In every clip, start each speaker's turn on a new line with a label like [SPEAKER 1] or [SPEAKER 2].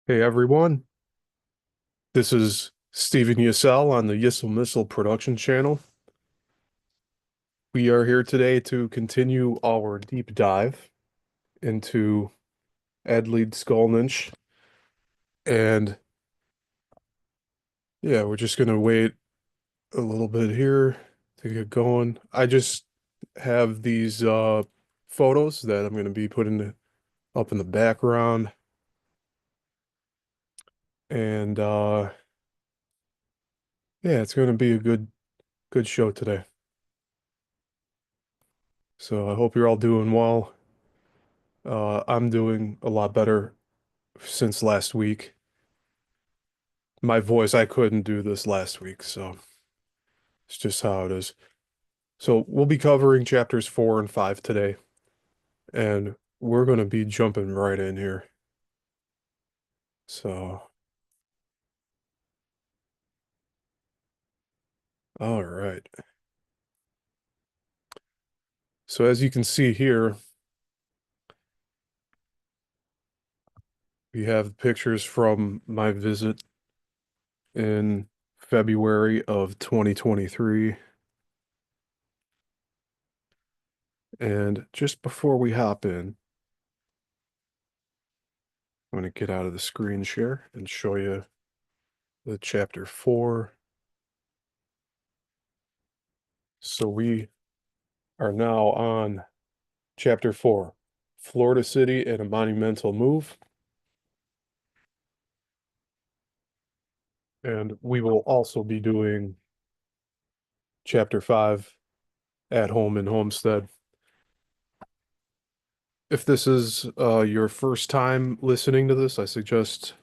[SPEAKER 1] Hey everyone, this is Stephen Yisel on the Yissel Missile production channel. We are here today to continue our deep dive into Ed Leedskalnin, and yeah, we're just gonna wait a little bit here to get going. I just have these photos that I'm gonna be putting up in the background, and yeah, it's gonna be a good show today. So I hope you're all doing well. I'm doing a lot better since last week. My voice, I couldn't do this last week, so it's just how it is. So we'll be covering chapters 4 and 5 today, and we're going to be jumping right in here. So, all right. So as you can see here, we have pictures from my visit in February of 2023. And just before we hop in, I'm going to get out of the screen share and show you the chapter 4. So we are now on Chapter 4, Florida City and a Monumental Move. And we will also be doing Chapter 5, At Home in Homestead. If this is your first time listening to this, I suggest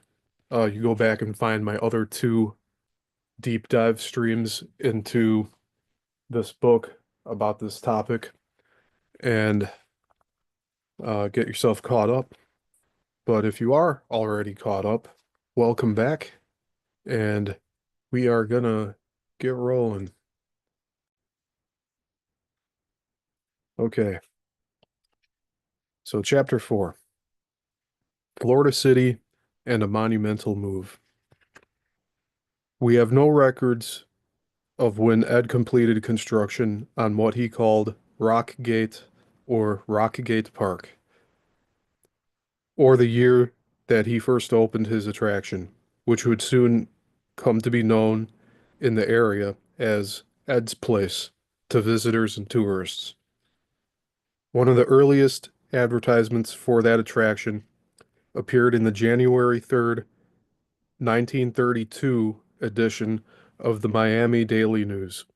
[SPEAKER 1] you go back and find my other two deep dive streams into this book about this topic and get yourself caught up. But if you are already caught up, welcome back. And we are gonna get rolling. Okay, so chapter 4, Florida City and a Monumental Move. We have no records of when Ed completed construction on what he called Rock Gate or Rockgate Park, or the year that he first opened his attraction, which would soon come to be known in the area as Ed's Place to visitors and tourists. One of the earliest advertisements for that attraction appeared in the January 3rd, 1932 edition of the Miami Daily News.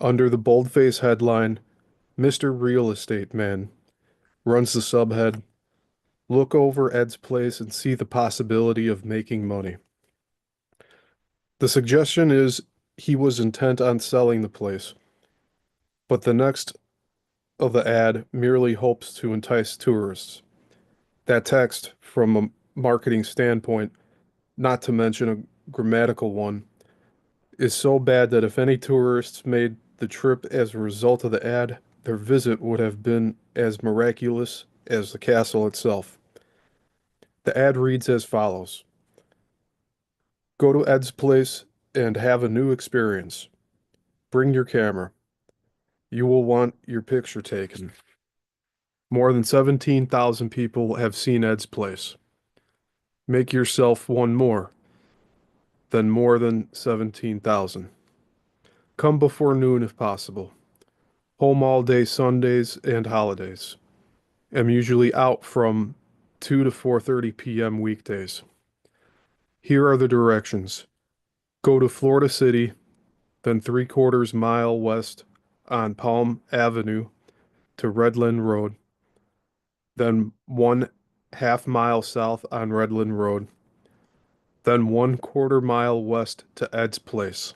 [SPEAKER 1] Under the boldface headline, Mr. Real Estate Man, runs the subhead, Look over Ed's place and see the possibility of making money. The suggestion is he was intent on selling the place, but the next of the ad merely hopes to entice tourists. That text, from a marketing standpoint, not to mention a grammatical one, is so bad that if any tourists made the trip as a result of the ad, their visit would have been as miraculous as the castle itself. The ad reads as follows: Go to Ed's place and have a new experience. Bring your camera. You will want your picture taken. More than 17,000 people have seen Ed's place. Make yourself one more, then more than 17,000. Come before noon if possible. Home all day Sundays and holidays. Am usually out from 2 to 4:30 p.m. weekdays. Here are the directions. Go to Florida City, then 3/4 mile west on Palm Avenue to Redland Road, then 1/2 mile south on Redland Road, then 1/4 mile west to Ed's Place.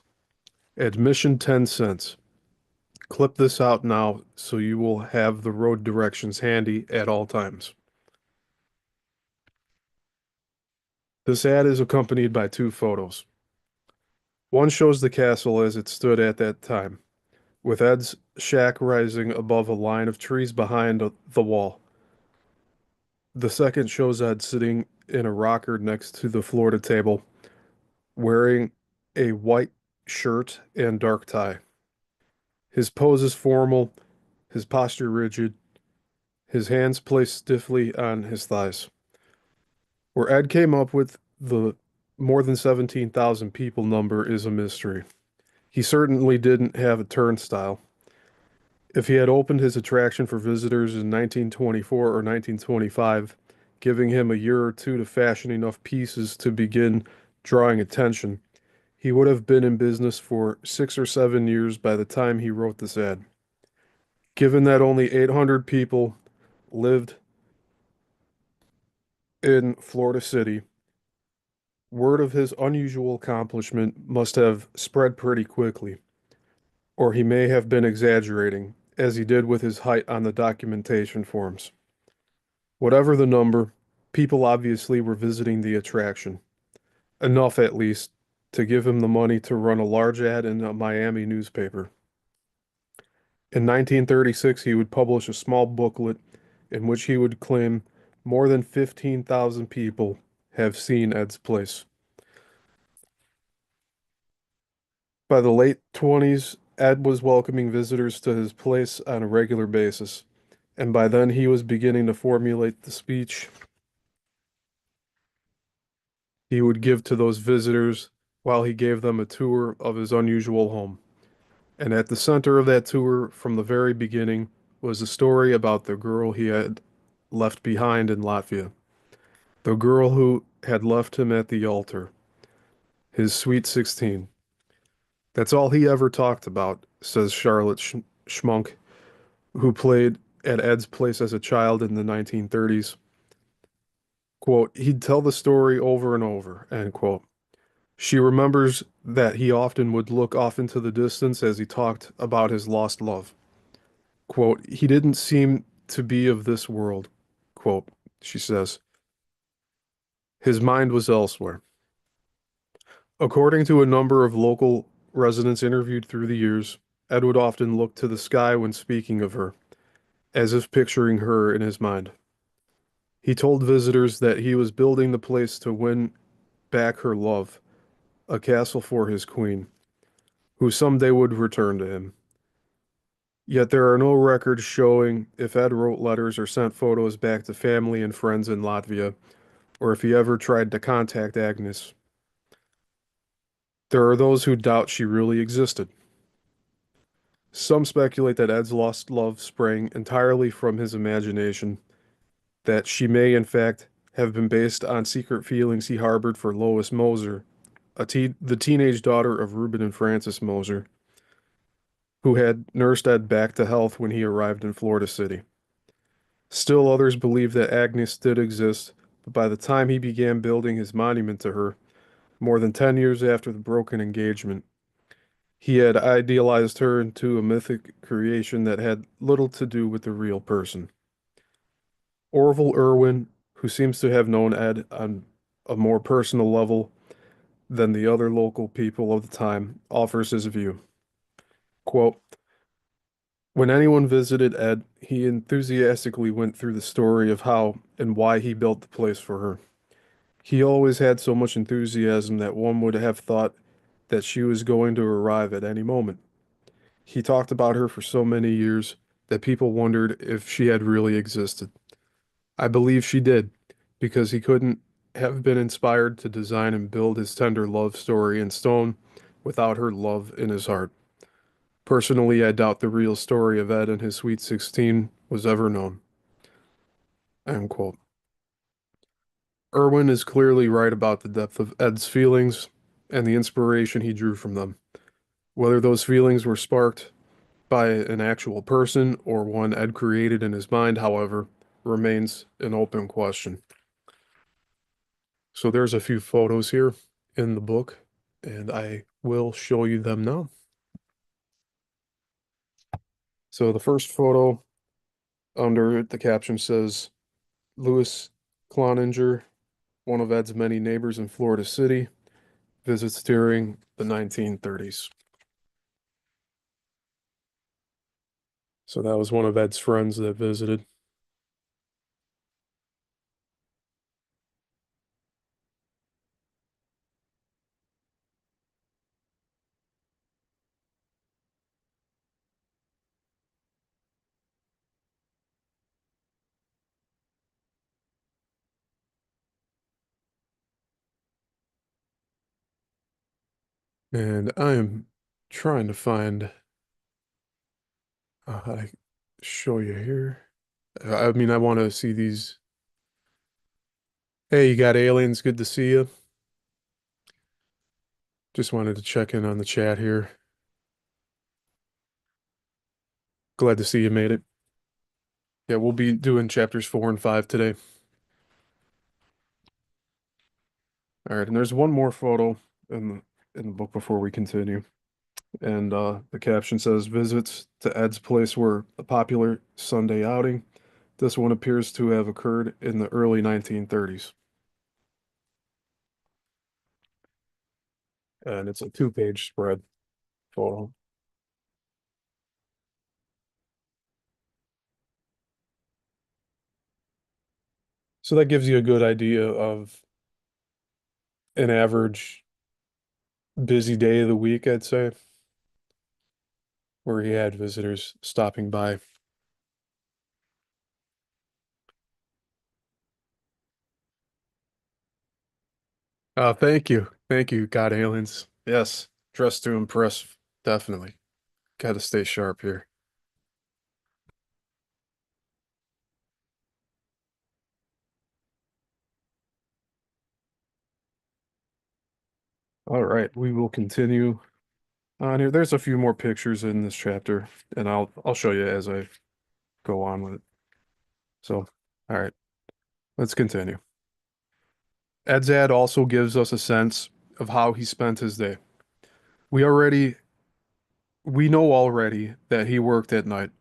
[SPEAKER 1] Admission 10 cents. Clip this out now so you will have the road directions handy at all times. This ad is accompanied by two photos. One shows the castle as it stood at that time, with Ed's shack rising above a line of trees behind the wall. The second shows Ed sitting in a rocker next to the Florida table, wearing a white shirt and dark tie. His pose is formal, his posture rigid, his hands placed stiffly on his thighs. Where Ed came up with the more than 17,000 people number is a mystery. He certainly didn't have a turnstile. If he had opened his attraction for visitors in 1924 or 1925, giving him a year or two to fashion enough pieces to begin drawing attention, he would have been in business for 6 or 7 years by the time he wrote this ad. Given that only 800 people lived in Florida City, word of his unusual accomplishment must have spread pretty quickly, or he may have been exaggerating, as he did with his height on the documentation forms. Whatever the number, people obviously were visiting the attraction, enough at least to give him the money to run a large ad in a Miami newspaper. In 1936, he would publish a small booklet in which he would claim more than 15,000 people have seen Ed's place. By the late 20s, Ed was welcoming visitors to his place on a regular basis, and by then he was beginning to formulate the speech he would give to those visitors while he gave them a tour of his unusual home. And at the center of that tour, from the very beginning, was a story about the girl he had left behind in Latvia, the girl who had left him at the altar, his sweet 16. That's all he ever talked about, says Charlotte Schmunk, who played at Ed's place as a child in the 1930s. Quote, he'd tell the story over and over, end quote. She remembers that he often would look off into the distance as he talked about his lost love. Quote, he didn't seem to be of this world, quote, she says. His mind was elsewhere. According to a number of local residents interviewed through the years, Ed would often look to the sky when speaking of her, as if picturing her in his mind. He told visitors that he was building the place to win back her love, a castle for his queen, who someday would return to him. Yet there are no records showing if Ed wrote letters or sent photos back to family and friends in Latvia, or if he ever tried to contact Agnes. There are those who doubt she really existed. Some speculate that Ed's lost love sprang entirely from his imagination, that she may, in fact, have been based on secret feelings he harbored for Lois Moser, the teenage daughter of Reuben and Frances Moser, who had nursed Ed back to health when he arrived in Florida City. Still others believe that Agnes did exist, but by the time he began building his monument to her, more than 10 years after the broken engagement, he had idealized her into a mythic creation that had little to do with the real person. Orval Irwin, who seems to have known Ed on a more personal level than the other local people of the time, offers his view. Quote, when anyone visited Ed, he enthusiastically went through the story of how and why he built the place for her. He always had so much enthusiasm that one would have thought that she was going to arrive at any moment. He talked about her for so many years that people wondered if she had really existed. I believe she did, because he couldn't have been inspired to design and build his tender love story in stone without her love in his heart. Personally, I doubt the real story of Ed and his Sweet 16 was ever known. End quote. Irwin is clearly right about the depth of Ed's feelings and the inspiration he drew from them. Whether those feelings were sparked by an actual person or one Ed created in his mind, however, remains an open question. So there's a few photos here in the book, and I will show you them now. So the first photo under the caption says, Louis Cloninger, one of Ed's many neighbors in Florida City, visits during the 1930s. So that was one of Ed's friends that visited. And I am trying to find how to show you here. I mean, I want to see these. Hey, you got aliens. Good to see you. Just wanted to check in on the chat here. Glad to see you made it. Yeah, we'll be doing chapters 4 and 5 today. All right, and there's one more photo in the book before we continue. And the caption says, "Visits to Ed's place were a popular Sunday outing. This one appears to have occurred in the early 1930s." And it's a two-page spread photo. So that gives you a good idea of an average busy day of the week, I'd say, where he had visitors stopping by. Thank you. Thank you, God aliens. Yes, dressed to impress, definitely. Got to stay sharp here. All right, we will continue on here. There's a few more pictures in this chapter, and I'll show you as I go on with it. So, all right, let's continue. Ed's ad also gives us a sense of how he spent his day. We already we know already that he worked at night.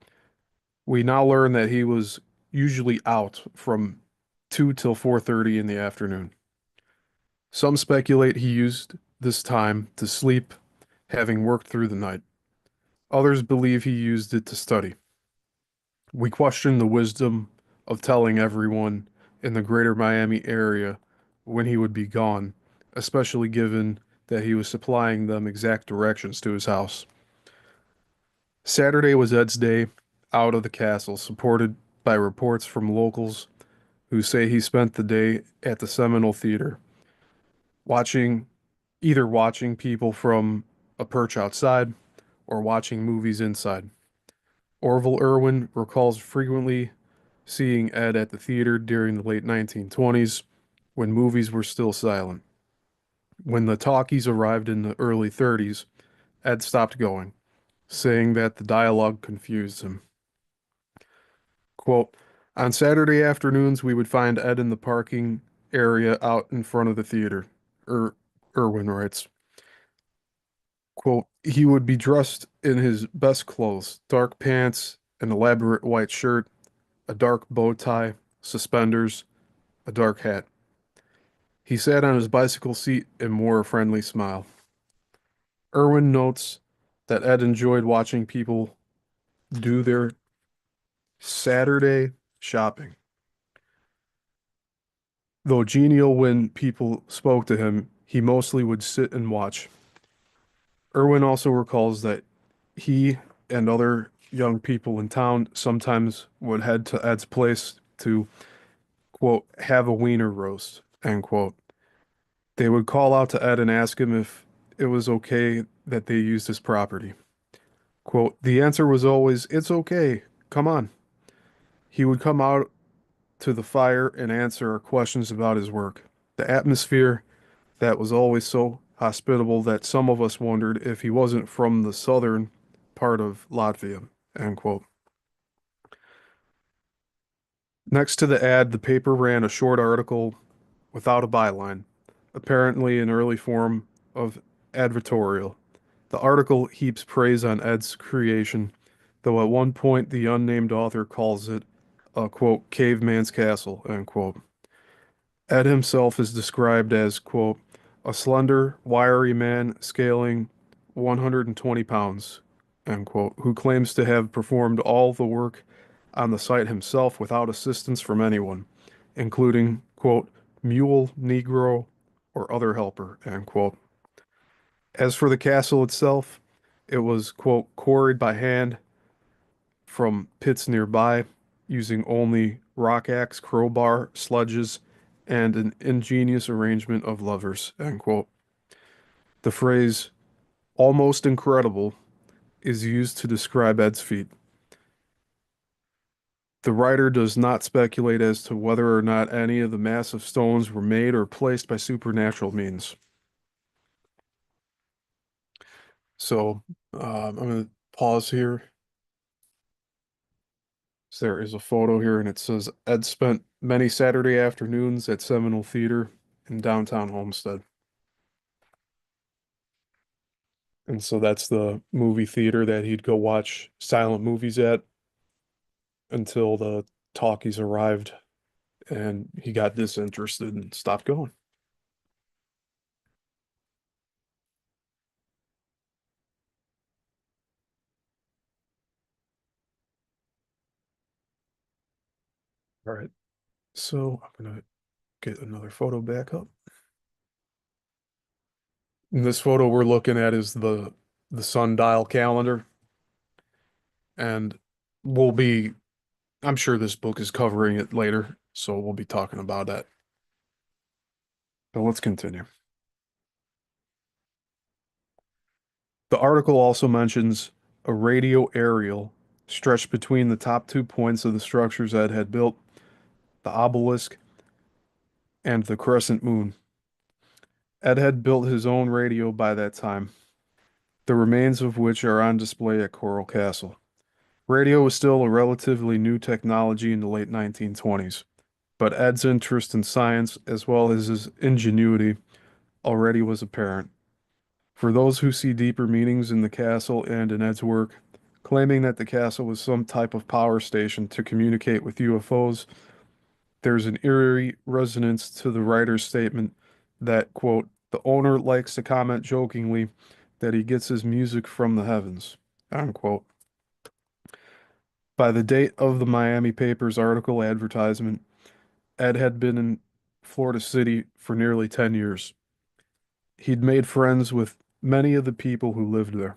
[SPEAKER 1] We now learn that he was usually out from 2 till 4:30 in the afternoon. Some speculate he used this time to sleep, having worked through the night. Others believe he used it to study. We question the wisdom of telling everyone in the greater Miami area when he would be gone, especially given that he was supplying them exact directions to his house. Saturday was Ed's day out of the castle, supported by reports from locals who say he spent the day at the Seminole Theater, watching watching people from a perch outside or watching movies inside. Orval Irwin recalls frequently seeing Ed at the theater during the late 1920s when movies were still silent. When the talkies arrived in the early 30s, Ed stopped going, saying that the dialogue confused him. Quote, "On Saturday afternoons, we would find Ed in the parking area out in front of the theater," Ir Irwin writes. Quote, "He would be dressed in his best clothes, dark pants, an elaborate white shirt, a dark bow tie, suspenders, a dark hat. He sat on his bicycle seat and wore a friendly smile." Irwin notes that Ed enjoyed watching people do their Saturday shopping. Though genial when people spoke to him, he mostly would sit and watch. Irwin also recalls that he and other young people in town sometimes would head to Ed's place to, quote, "have a wiener roast," end quote. They would call out to Ed and ask him if it was okay that they used his property. Quote, "The answer was always, 'It's okay. Come on.' He would come out to the fire and answer our questions about his work. The atmosphere that was always so hospitable that some of us wondered if he wasn't from the southern part of Latvia." End quote. Next to the ad, the paper ran a short article without a byline, apparently an early form of advertorial. The article heaps praise on Ed's creation, though at one point the unnamed author calls it a, quote, "caveman's castle," end quote. Ed himself is described as, quote, "a slender, wiry man scaling 120 pounds," end quote, who claims to have performed all the work on the site himself without assistance from anyone, including, quote, "mule, Negro, or other helper," end quote. As for the castle itself, it was, quote, "quarried by hand from pits nearby, using only rock axe, crowbar, sledges, and an ingenious arrangement of levers," end quote. The phrase almost incredible is used to describe Ed's feat. The writer does not speculate as to whether or not any of the massive stones were made or placed by supernatural means. So I'm going to pause here. So there is a photo here, and it says Ed spent many Saturday afternoons at Seminole Theater in downtown Homestead. And so that's the movie theater that he'd go watch silent movies at until the talkies arrived and he got disinterested and stopped going. All right. So I'm gonna get another photo back up. In this photo we're looking at is the sundial calendar, and we'll be I'm sure this book is covering it later, so we'll be talking about that. But let's continue. The article also mentions a radio aerial stretched between the top 2 points of the structures Ed had built, the obelisk and the crescent moon. Ed had built his own radio by that time, the remains of which are on display at Coral Castle. Radio was still a relatively new technology in the late 1920s, but Ed's interest in science, as well as his ingenuity, already was apparent. For those who see deeper meanings in the castle and in Ed's work, claiming that the castle was some type of power station to communicate with UFOs, there's an eerie resonance to the writer's statement that, quote, the owner likes to comment jokingly that he gets his music from the heavens, unquote. By the date of the Miami paper's article advertisement, Ed had been in Florida City for nearly 10 years. He'd made friends with many of the people who lived there.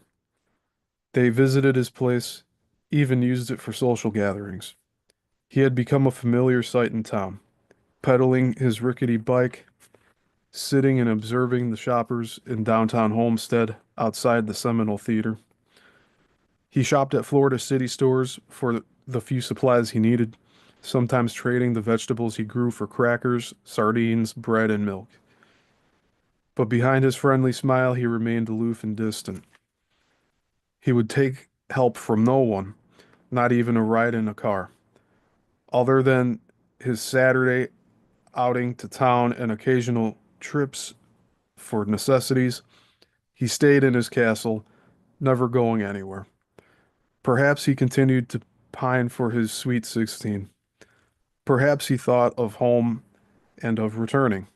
[SPEAKER 1] They visited his place, even used it for social gatherings. He had become a familiar sight in town, pedaling his rickety bike, sitting and observing the shoppers in downtown Homestead outside the Seminole Theater. He shopped at Florida City stores for the few supplies he needed, sometimes trading the vegetables he grew for crackers, sardines, bread, and milk. But behind his friendly smile, he remained aloof and distant. He would take help from no one, not even a ride in a car. Other than his Saturday outing to town and occasional trips for necessities, he stayed in his castle, never going anywhere. Perhaps he continued to pine for his sweet 16. Perhaps he thought of home and of returning.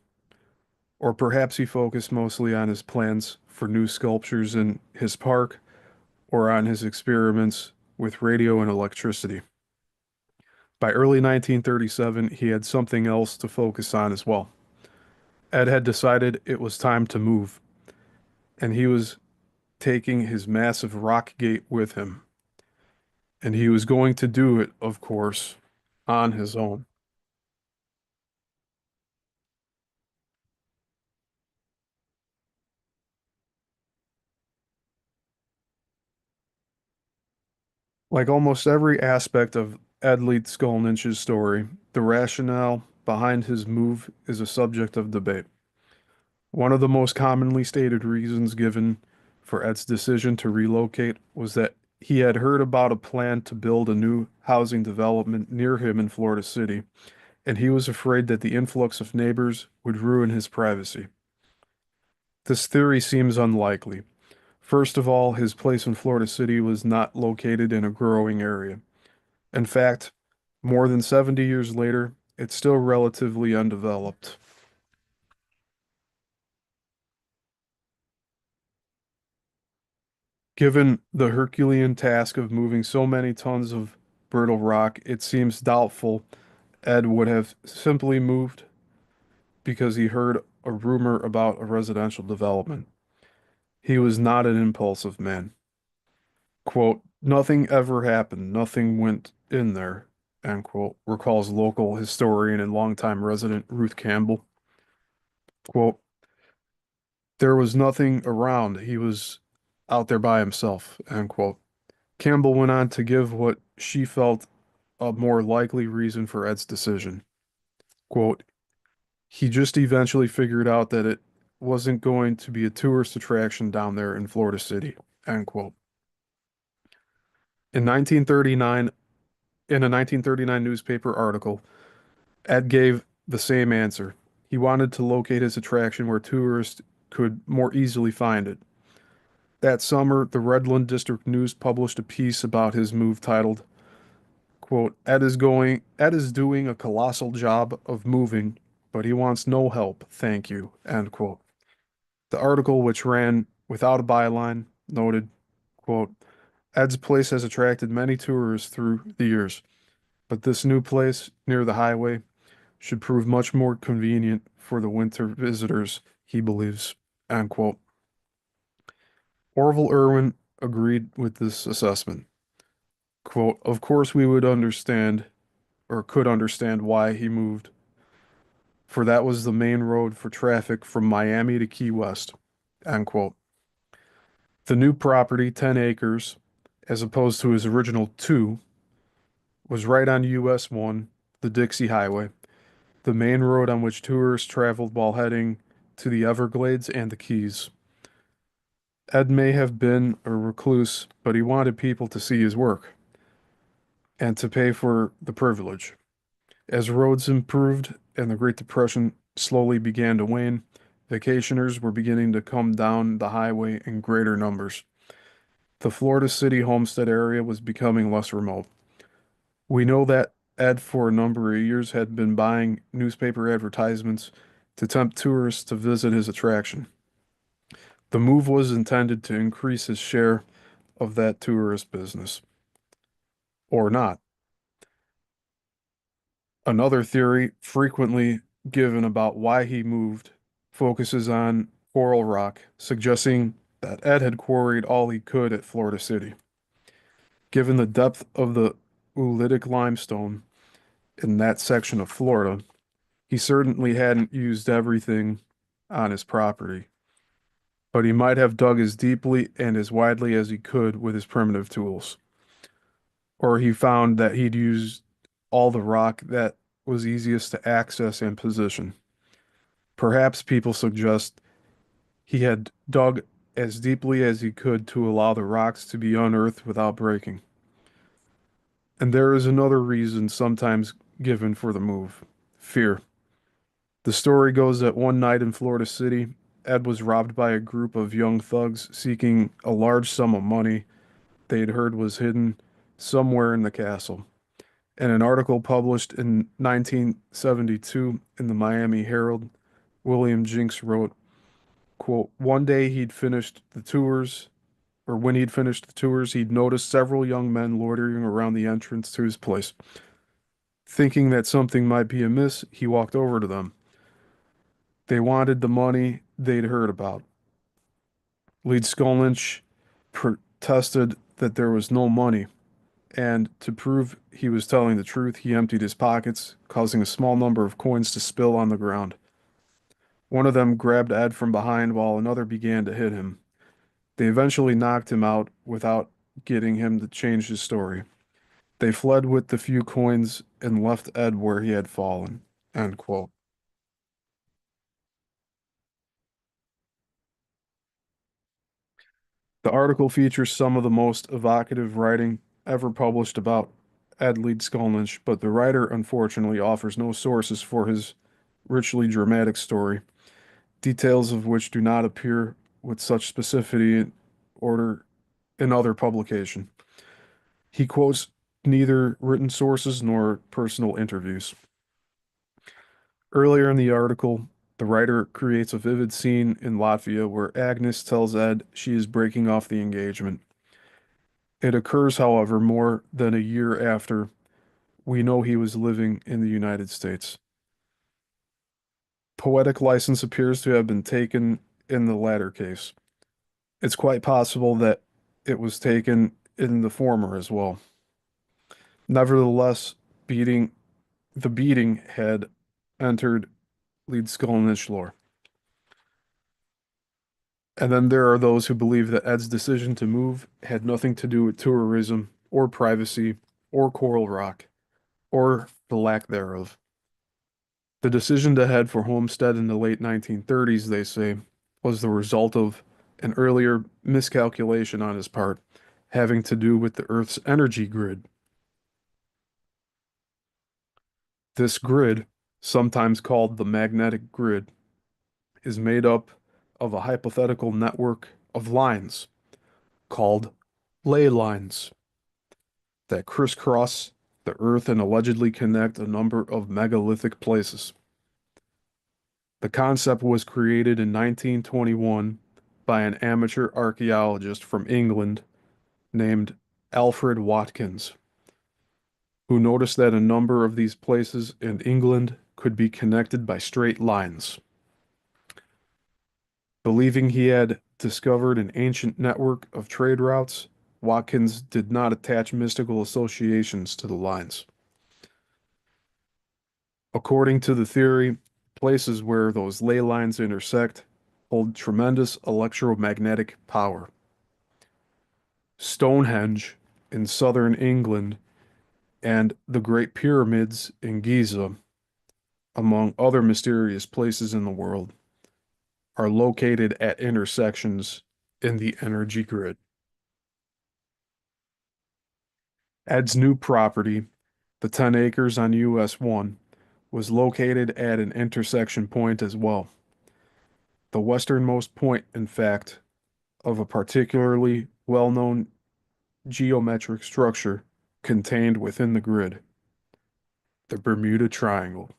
[SPEAKER 1] Or perhaps he focused mostly on his plans for new sculptures in his park or on his experiments with radio and electricity. By early 1937, he had something else to focus on as well. Ed had decided it was time to move, and he was taking his massive rock gate with him. And he was going to do it, of course, on his own. Like almost every aspect of Ed Leedskalnin's story, the rationale behind his move is a subject of debate. One of the most commonly stated reasons given for Ed's decision to relocate was that he had heard about a plan to build a new housing development near him in Florida City, and he was afraid that the influx of neighbors would ruin his privacy. This theory seems unlikely. First of all, his place in Florida City was not located in a growing area. In fact, more than 70 years later, it's still relatively undeveloped. Given the Herculean task of moving so many tons of brittle rock, it seems doubtful Ed would have simply moved because he heard a rumor about a residential development. He was not an impulsive man. Quote, nothing ever happened, nothing went in there, end quote, recalls local historian and longtime resident Ruth Campbell. Quote, there was nothing around. He was out there by himself, end quote. Campbell went on to give what she felt a more likely reason for Ed's decision. Quote, he just eventually figured out that it wasn't going to be a tourist attraction down there in Florida City, end quote. In 1939, in a 1939 newspaper article, Ed gave the same answer. He wanted to locate his attraction where tourists could more easily find it. That summer, the Redland District News published a piece about his move titled, quote, Ed is doing a colossal job of moving, but he wants no help, thank you, end quote. The article, which ran without a byline, noted, quote, Ed's place has attracted many tourists through the years, but this new place near the highway should prove much more convenient for the winter visitors, he believes, end quote. Orval Irwin agreed with this assessment. Quote, of course we would understand or could understand why he moved, for that was the main road for traffic from Miami to Key West, end quote. The new property, 10 acres, as opposed to his original two, was right on US 1, the Dixie Highway, the main road on which tourists traveled while heading to the Everglades and the Keys. Ed may have been a recluse, but he wanted people to see his work and to pay for the privilege. As roads improved and the Great Depression slowly began to wane, vacationers were beginning to come down the highway in greater numbers. The Florida City Homestead area was becoming less remote. We know that Ed, for a number of years, had been buying newspaper advertisements to tempt tourists to visit his attraction. The move was intended to increase his share of that tourist business, or not. Another theory frequently given about why he moved focuses on coral rock, suggesting that Ed had quarried all he could at Florida City. Given the depth of the oolitic limestone in that section of Florida, he certainly hadn't used everything on his property, but he might have dug as deeply and as widely as he could with his primitive tools. Or he found that he'd used all the rock that was easiest to access and position. Perhaps people suggest he had dug as deeply as he could to allow the rocks to be unearthed without breaking. And there is another reason sometimes given for the move: fear. The story goes that one night in Florida City, Ed was robbed by a group of young thugs seeking a large sum of money they'd heard was hidden somewhere in the castle. In an article published in 1972 in the Miami Herald, William Jinks wrote, quote, one day he'd finished the tours, or when he'd finished the tours, he'd noticed several young men loitering around the entrance to his place. Thinking that something might be amiss, he walked over to them. They wanted the money they'd heard about. Leedskalnin protested that there was no money, and to prove he was telling the truth, he emptied his pockets, causing a small number of coins to spill on the ground. One of them grabbed Ed from behind while another began to hit him. They eventually knocked him out without getting him to change his story. They fled with the few coins and left Ed where he had fallen. End quote. The article features some of the most evocative writing ever published about Ed Leedskalnin, but the writer unfortunately offers no sources for his richly dramatic story, details of which do not appear with such specificity in order in other publication. He quotes neither written sources nor personal interviews. Earlier in the article, the writer creates a vivid scene in Latvia where Agnes tells Ed she is breaking off the engagement. It occurs, however, more than a year after we know he was living in the United States. Poetic license appears to have been taken in the latter case. It's quite possible that it was taken in the former as well. Nevertheless, beating the beating had entered Leedskalnin lore. And then there are those who believe that Ed's decision to move had nothing to do with tourism or privacy or coral rock or the lack thereof. The decision to head for Homestead in the late 1930s, they say, was the result of an earlier miscalculation on his part, having to do with the Earth's energy grid. This grid, sometimes called the magnetic grid, is made up of a hypothetical network of lines called ley lines that crisscross the Earth and allegedly connect a number of megalithic places. The concept was created in 1921 by an amateur archaeologist from England named Alfred Watkins, who noticed that a number of these places in England could be connected by straight lines. Believing he had discovered an ancient network of trade routes, Watkins did not attach mystical associations to the lines. According to the theory, places where those ley lines intersect hold tremendous electromagnetic power. Stonehenge in southern England and the Great Pyramids in Giza, among other mysterious places in the world, are located at intersections in the energy grid. Ed's new property, the 10 acres on US 1, was located at an intersection point as well. The westernmost point, in fact, of a particularly well-known geometric structure contained within the grid, the Bermuda Triangle.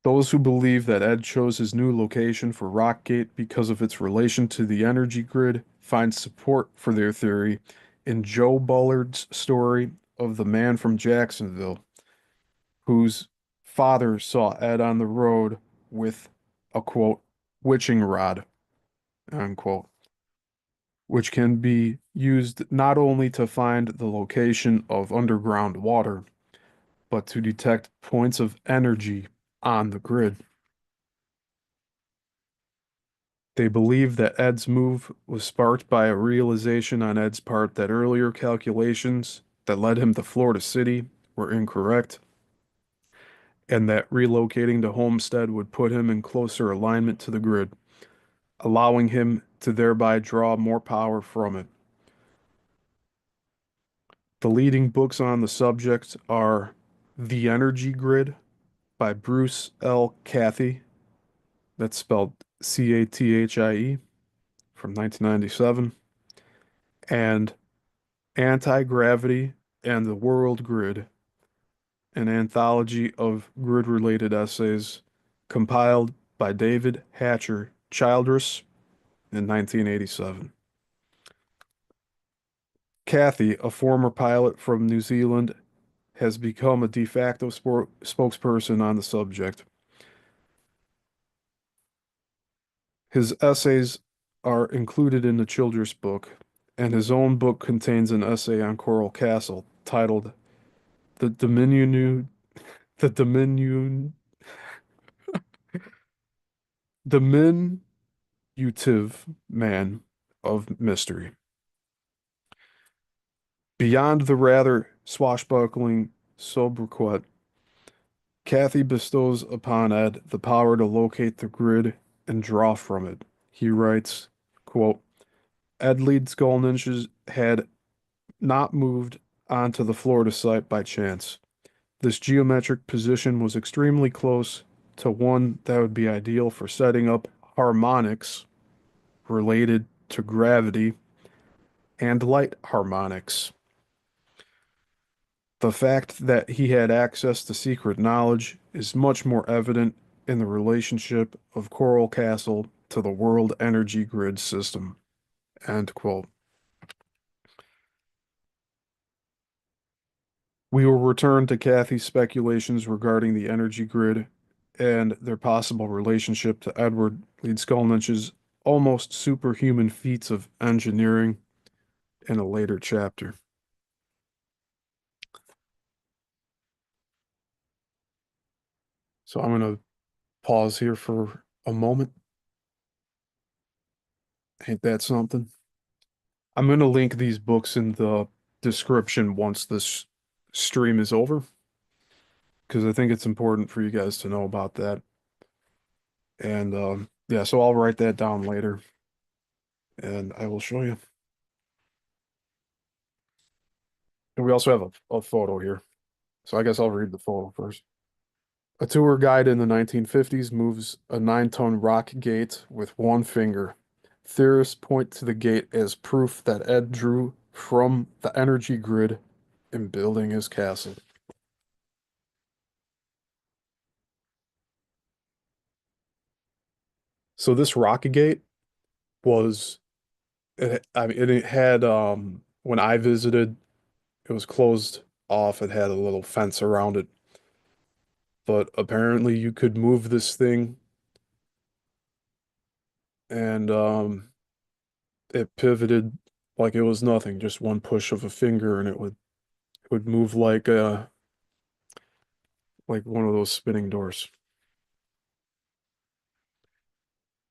[SPEAKER 1] Those who believe that Ed chose his new location for Rockgate because of its relation to the energy grid find support for their theory in Joe Bullard's story of the man from Jacksonville, whose father saw Ed on the road with a quote, witching rod, unquote, which can be used not only to find the location of underground water, but to detect points of energy on the grid. They believe that Ed's move was sparked by a realization on Ed's part that earlier calculations that led him to Florida City were incorrect, and that relocating to Homestead would put him in closer alignment to the grid, allowing him to thereby draw more power from it. The leading books on the subject are The Energy Grid by Bruce L. Cathie, that's spelled Cathie, from 1997, and Anti-Gravity and the World Grid, an anthology of grid-related essays compiled by David Hatcher Childress in 1987. Cathie, a former pilot from New Zealand, has become a de facto spokesperson on the subject. His essays are included in the Childress book, and his own book contains an essay on Coral Castle titled The Dominion the Diminutive Man of Mystery. Beyond the rather swashbuckling sobriquet, Cathie bestows upon Ed the power to locate the grid and draw from it. He writes, quote, Ed Leedskalnin had not moved onto the Florida site by chance. This geometric position was extremely close to one that would be ideal for setting up harmonics related to gravity and light harmonics. The fact that he had access to secret knowledge is much more evident in the relationship of Coral Castle to the world energy grid system. End quote. We will return to Cathie's speculations regarding the energy grid and their possible relationship to Edward Leedskalnin's almost superhuman feats of engineering in a later chapter. So I'm going to pause here for A moment. Ain't that something? I'm going to link these books in the description once this stream is over, because I think it's important for you guys to know about that. And yeah, so I'll write that down later and I will show you. And we also have a photo here. So I guess I'll read the photo first. A tour guide in the 1950s moves a 9-ton rock gate with one finger. Theorists point to the gate as proof that Ed drew from the energy grid in building his castle. So this rock gate was I mean it had when I visited it was closed off. It had a little fence around it, but apparently you could move this thing and it pivoted like it was nothing, just one push of a finger and it would move like one of those spinning doors.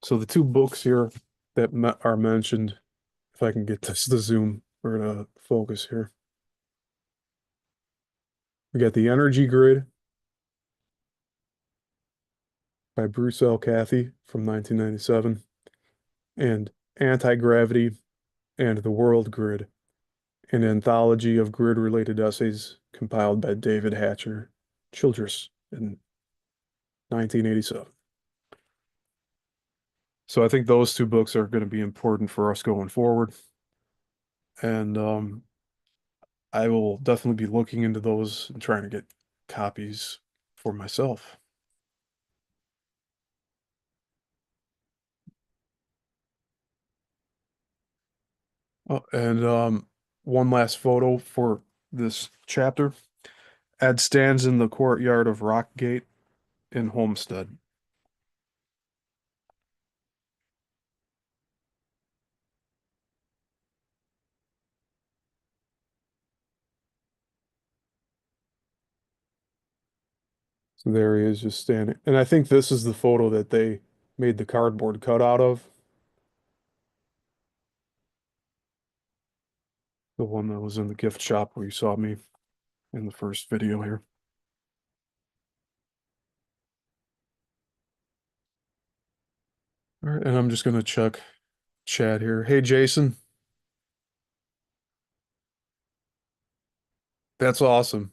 [SPEAKER 1] So the two books here that are mentioned, if I can get this to zoom, we're gonna focus here. We got The Energy Grid by Bruce L. Cathie from 1997 and Anti-Gravity and the World Grid, an anthology of grid-related essays compiled by David Hatcher Childress in 1987. So I think those two books are going to be important for us going forward. And I will definitely be looking into those and trying to get copies for myself. Oh, and one last photo for this chapter. Ed stands in the courtyard of Rockgate in Homestead. So there he is just standing. And I think this is the photo that they made the cardboard cutout of, the one that was in the gift shop where you saw me in the first video here. All right, and I'm just going to check chat here. Hey, Jason, that's awesome.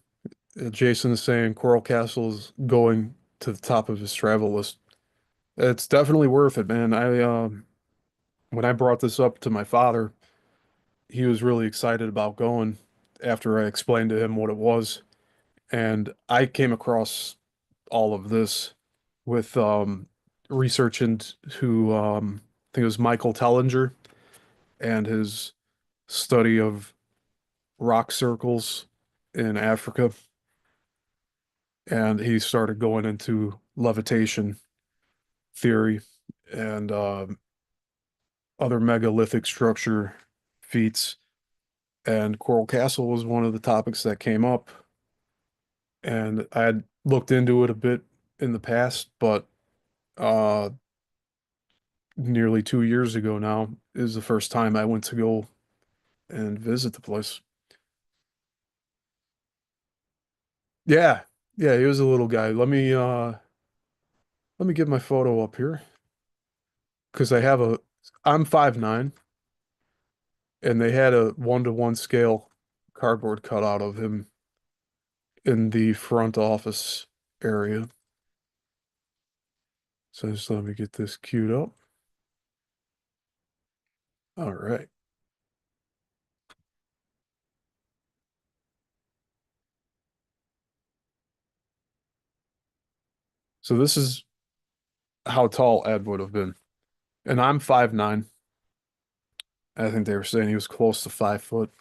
[SPEAKER 1] Jason is saying Coral Castle is going to the top of his travel list. It's definitely worth it, man. When I brought this up to my father, he was really excited about going after I explained to him what it was. And I came across all of this with research into I think it was Michael Tellinger and his study of rock circles in Africa. And he started going into levitation theory and other megalithic structure feats. And Coral Castle was one of the topics that came up. And I had looked into it a bit in the past, but uh, nearly 2 years ago now is the first time I went to go and visit the place. Yeah, yeah, he was a little guy. Let me get my photo up here because I'm 5'9", and they had a 1-to-1 scale cardboard cutout of him in the front office area. So just let me get this queued up. All right. So this is how tall Ed would have been. And I'm 5'9". I think they were saying he was close to 5 foot.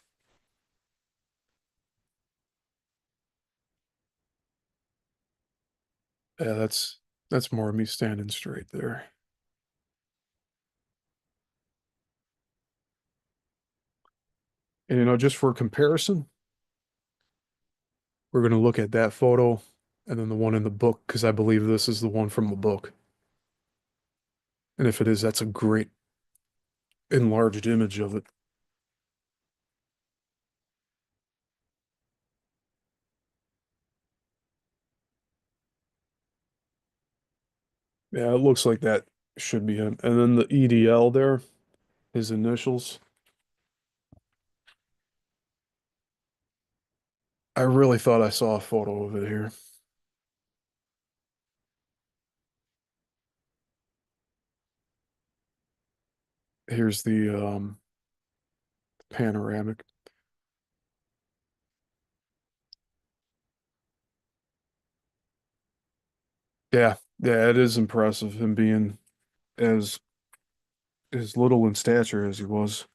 [SPEAKER 1] Yeah, that's more of me standing straight there. And just for comparison, we're going to look at that photo and then the one in the book because I believe this is the one from the book. And if it is, that's a great enlarged image of it. Yeah, it looks like that should be him. And then the EDL there, his initials. I really thought I saw a photo of it here. Here's the panoramic. Yeah, yeah, it is impressive him being as little in stature as he was.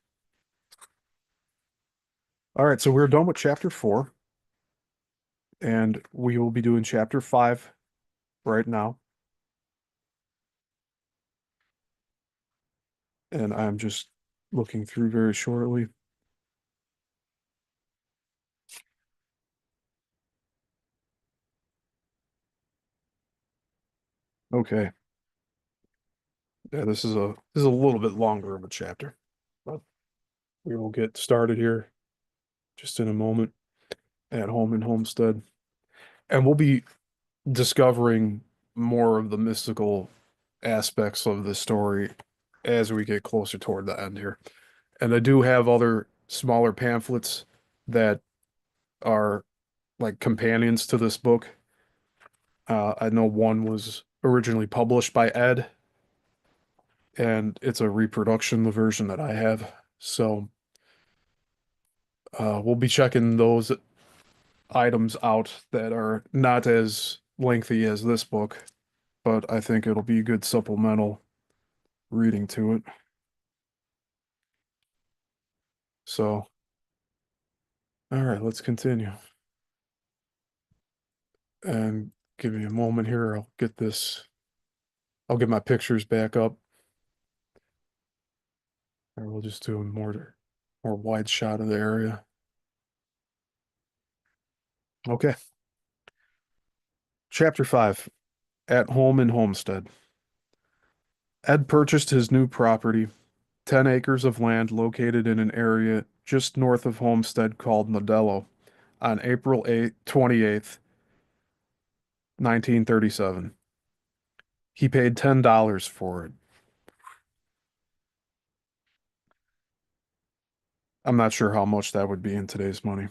[SPEAKER 1] All right, so we're done with chapter 4, and we will be doing chapter 5 right now. And I'm just looking through very shortly. Okay. Yeah, this is a little bit longer of a chapter, but we will get started here just in a moment at home in Homestead. And we'll be discovering more of the mystical aspects of the story as we get closer toward the end here. And I do have other smaller pamphlets that are like companions to this book. I know one was originally published by Ed, and it's a reproduction, the version that I have. So we'll be checking those items out that are not as lengthy as this book, but I think it'll be good supplemental reading to it. So, all right, let's continue. And give me a moment here. I'll get my pictures back up. Or we'll just do a more wide shot of the area. Okay. Chapter 5, At Home in Homestead. Ed purchased his new property, 10 acres of land located in an area just north of Homestead called Modello, on April 28th, 1937. He paid $10 for it. I'm not sure how much that would be in today's money,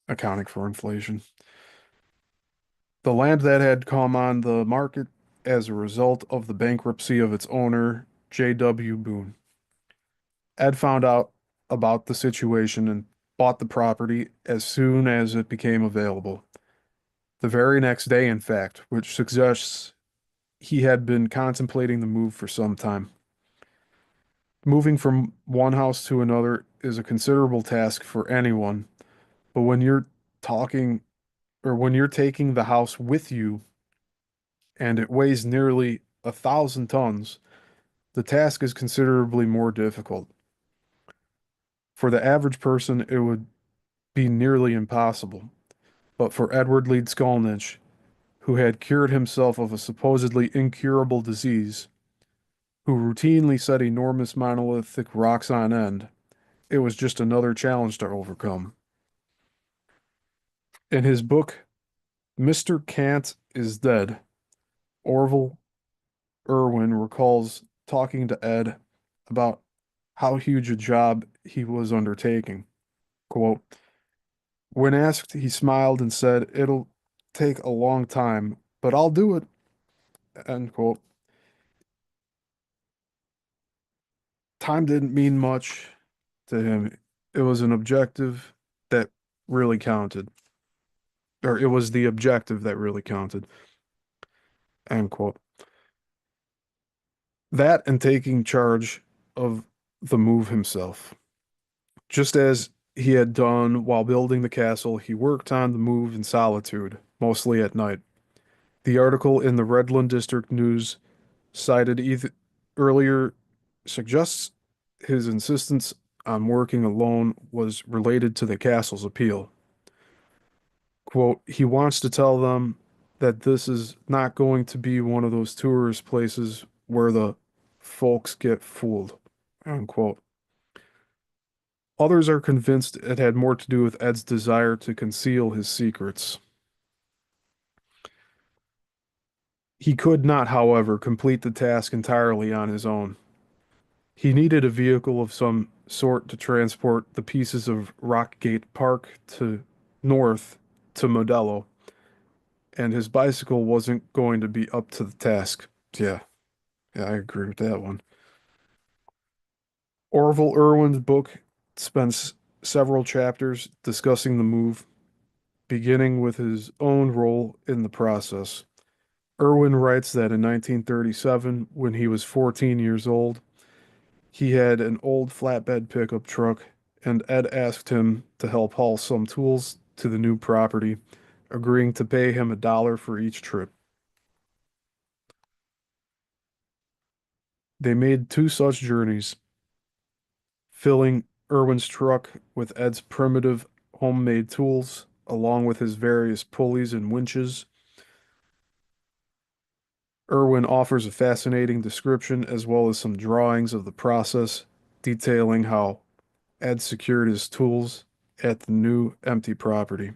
[SPEAKER 1] accounting for inflation. The land that had come on the market as a result of the bankruptcy of its owner, J.W. Boone. Ed found out about the situation and bought the property as soon as it became available. The very next day, in fact, which suggests he had been contemplating the move for some time. Moving from one house to another is a considerable task for anyone, but talking when you're taking the house with you and it weighs nearly 1,000 tons, the task is considerably more difficult. For the average person, it would be nearly impossible. But for Edward Leedskalnin, who had cured himself of a supposedly incurable disease, who routinely set enormous monolithic rocks on end, it was just another challenge to overcome. In his book, Mr. Cant is Dead, Orval Irwin recalls talking to Ed about how huge a job he was undertaking. Quote, when asked, he smiled and said, it'll take a long time, but I'll do it. End quote. Time didn't mean much to him. It was an objective that really counted, or it was the objective that really counted. End quote. That and taking charge of the move himself. Just as he had done while building the castle, he worked on the move in solitude, mostly at night. The article in the Redland District News cited earlier suggests his insistence on working alone was related to the castle's appeal. Quote, he wants to tell them that this is not going to be one of those tourist places where the folks get fooled, unquote. Others are convinced it had more to do with Ed's desire to conceal his secrets. He could not, however, complete the task entirely on his own. He needed a vehicle of some sort to transport the pieces of Rockgate Park to north to Modelo, and his bicycle wasn't going to be up to the task. Yeah, yeah, I agree with that one. Orval Irwin's book spends several chapters discussing the move, beginning with his own role in the process. Irwin writes that in 1937, when he was 14 years old, he had an old flatbed pickup truck, and Ed asked him to help haul some tools to the new property, agreeing to pay him $1 for each trip. They made two such journeys, filling Irwin's truck with Ed's primitive homemade tools, along with his various pulleys and winches. Irwin offers a fascinating description as well as some drawings of the process, detailing how Ed secured his tools at the new empty property.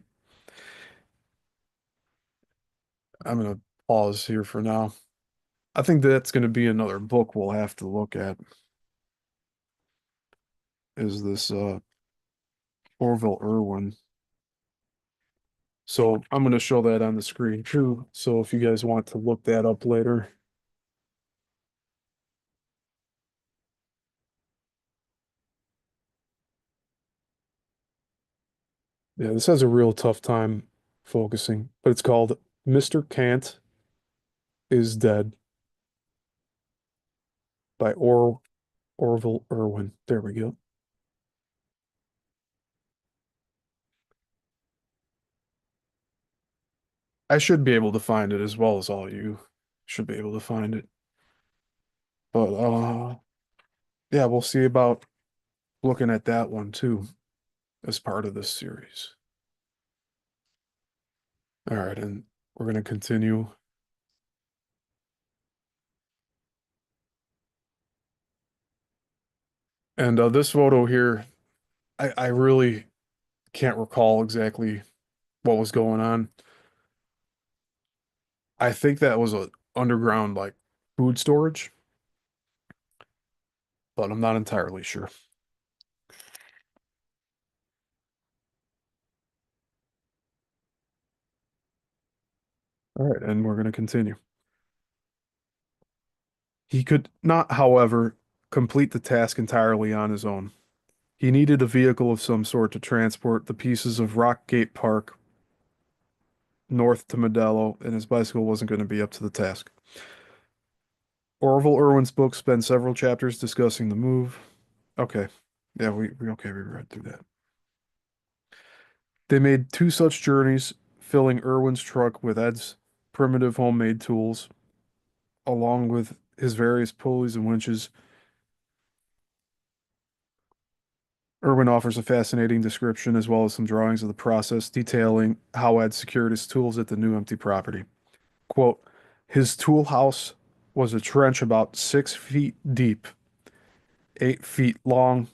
[SPEAKER 1] I'm going to pause here for now. I think that's going to be another book we'll have to look at, is this Orville Irwin. So I'm going to show that on the screen too. So if you guys want to look that up later. Yeah, this has a real tough time focusing, but it's called Mr. Kant is Dead by Orville Irwin. There we go. I should be able to find it as well as all you should be able to find it. But yeah, we'll see about looking at that one too as part of this series. All right, and we're going to continue. And this photo here, I really can't recall exactly what was going on. I think that was a underground like food storage, but I'm not entirely sure. All right, and we're going to continue. He could not, however, complete the task entirely on his own. He needed a vehicle of some sort to transport the pieces of Rockgate Park north to Modelo, and his bicycle wasn't going to be up to the task. Orville Irwin's book spends several chapters discussing the move. Okay. Yeah, we read through that. They made two such journeys, filling Irwin's truck with Ed's primitive homemade tools, along with his various pulleys and winches. Irwin offers a fascinating description as well as some drawings of the process detailing how Ed secured his tools at the new empty property. Quote, his tool house was a trench about 6 feet deep, 8 feet long,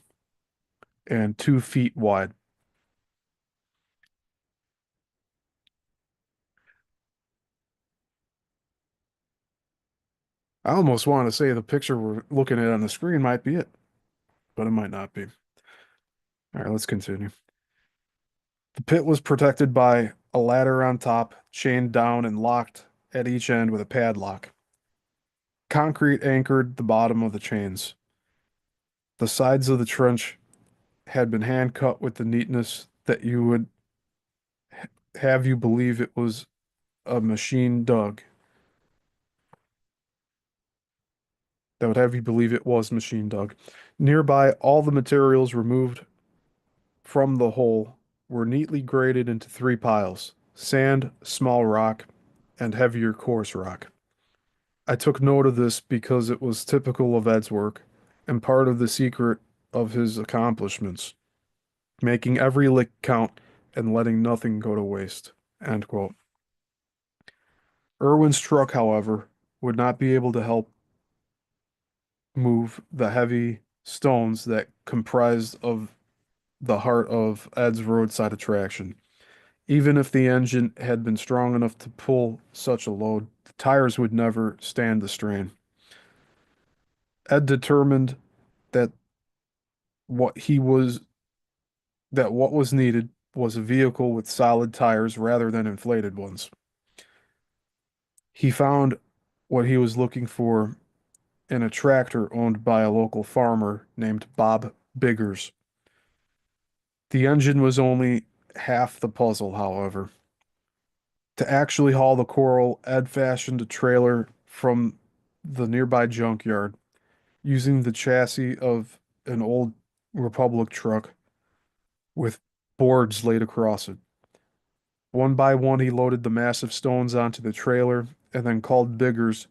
[SPEAKER 1] and 2 feet wide. I almost want to say the picture we're looking at on the screen might be it, but it might not be. All right, let's continue. The pit was protected by a ladder on top, chained down and locked at each end with a padlock. Concrete anchored the bottom of the chains. The sides of the trench had been hand cut with the neatness that you would have you believe it was a machine dug. That would have you believe it was machine dug. Nearby, all the materials removed from the hole were neatly graded into three piles: sand, small rock, and heavier coarse rock. I took note of this because it was typical of Ed's work and part of the secret of his accomplishments, making every lick count and letting nothing go to waste. End quote. Irwin's truck, however, would not be able to help move the heavy stones that comprised of the heart of Ed's roadside attraction. Even if the engine had been strong enough to pull such a load, the tires would never stand the strain. Ed determined that what he was what was needed was a vehicle with solid tires rather than inflated ones. He found what he was looking for in a tractor owned by a local farmer named Bob Biggers. The engine was only half the puzzle, however. To actually haul the coral, Ed fashioned a trailer from the nearby junkyard using the chassis of an old Republic truck with boards laid across it. One by one, he loaded the massive stones onto the trailer and then called Biggers,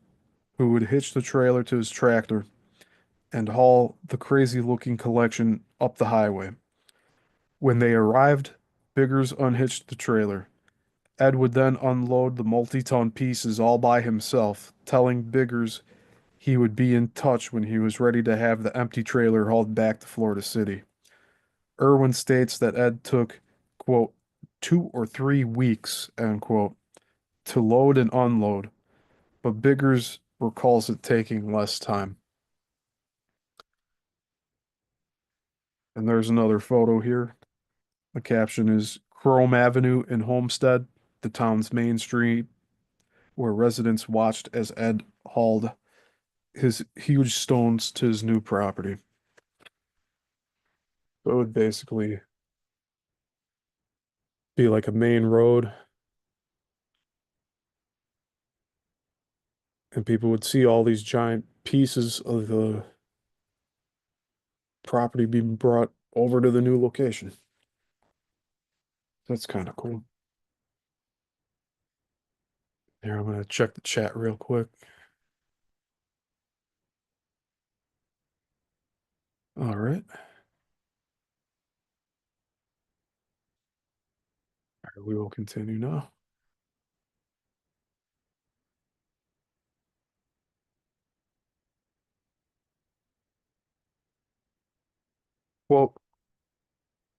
[SPEAKER 1] who would hitch the trailer to his tractor and haul the crazy looking collection up the highway. When they arrived, Biggers unhitched the trailer. Ed would then unload the multi-ton pieces all by himself, telling Biggers he would be in touch when he was ready to have the empty trailer hauled back to Florida City. Irwin states that Ed took, quote, 2 or 3 weeks, end quote, to load and unload, but Biggers recalls it taking less time. And there's another photo here. The caption is Chrome Avenue in Homestead, the town's main street, where residents watched as Ed hauled his huge stones to his new property. So it would basically be like a main road, and people would see all these giant pieces of the property being brought over to the new location. That's kind of cool. Here, I'm gonna check the chat real quick. All right. All right, we will continue now. Well,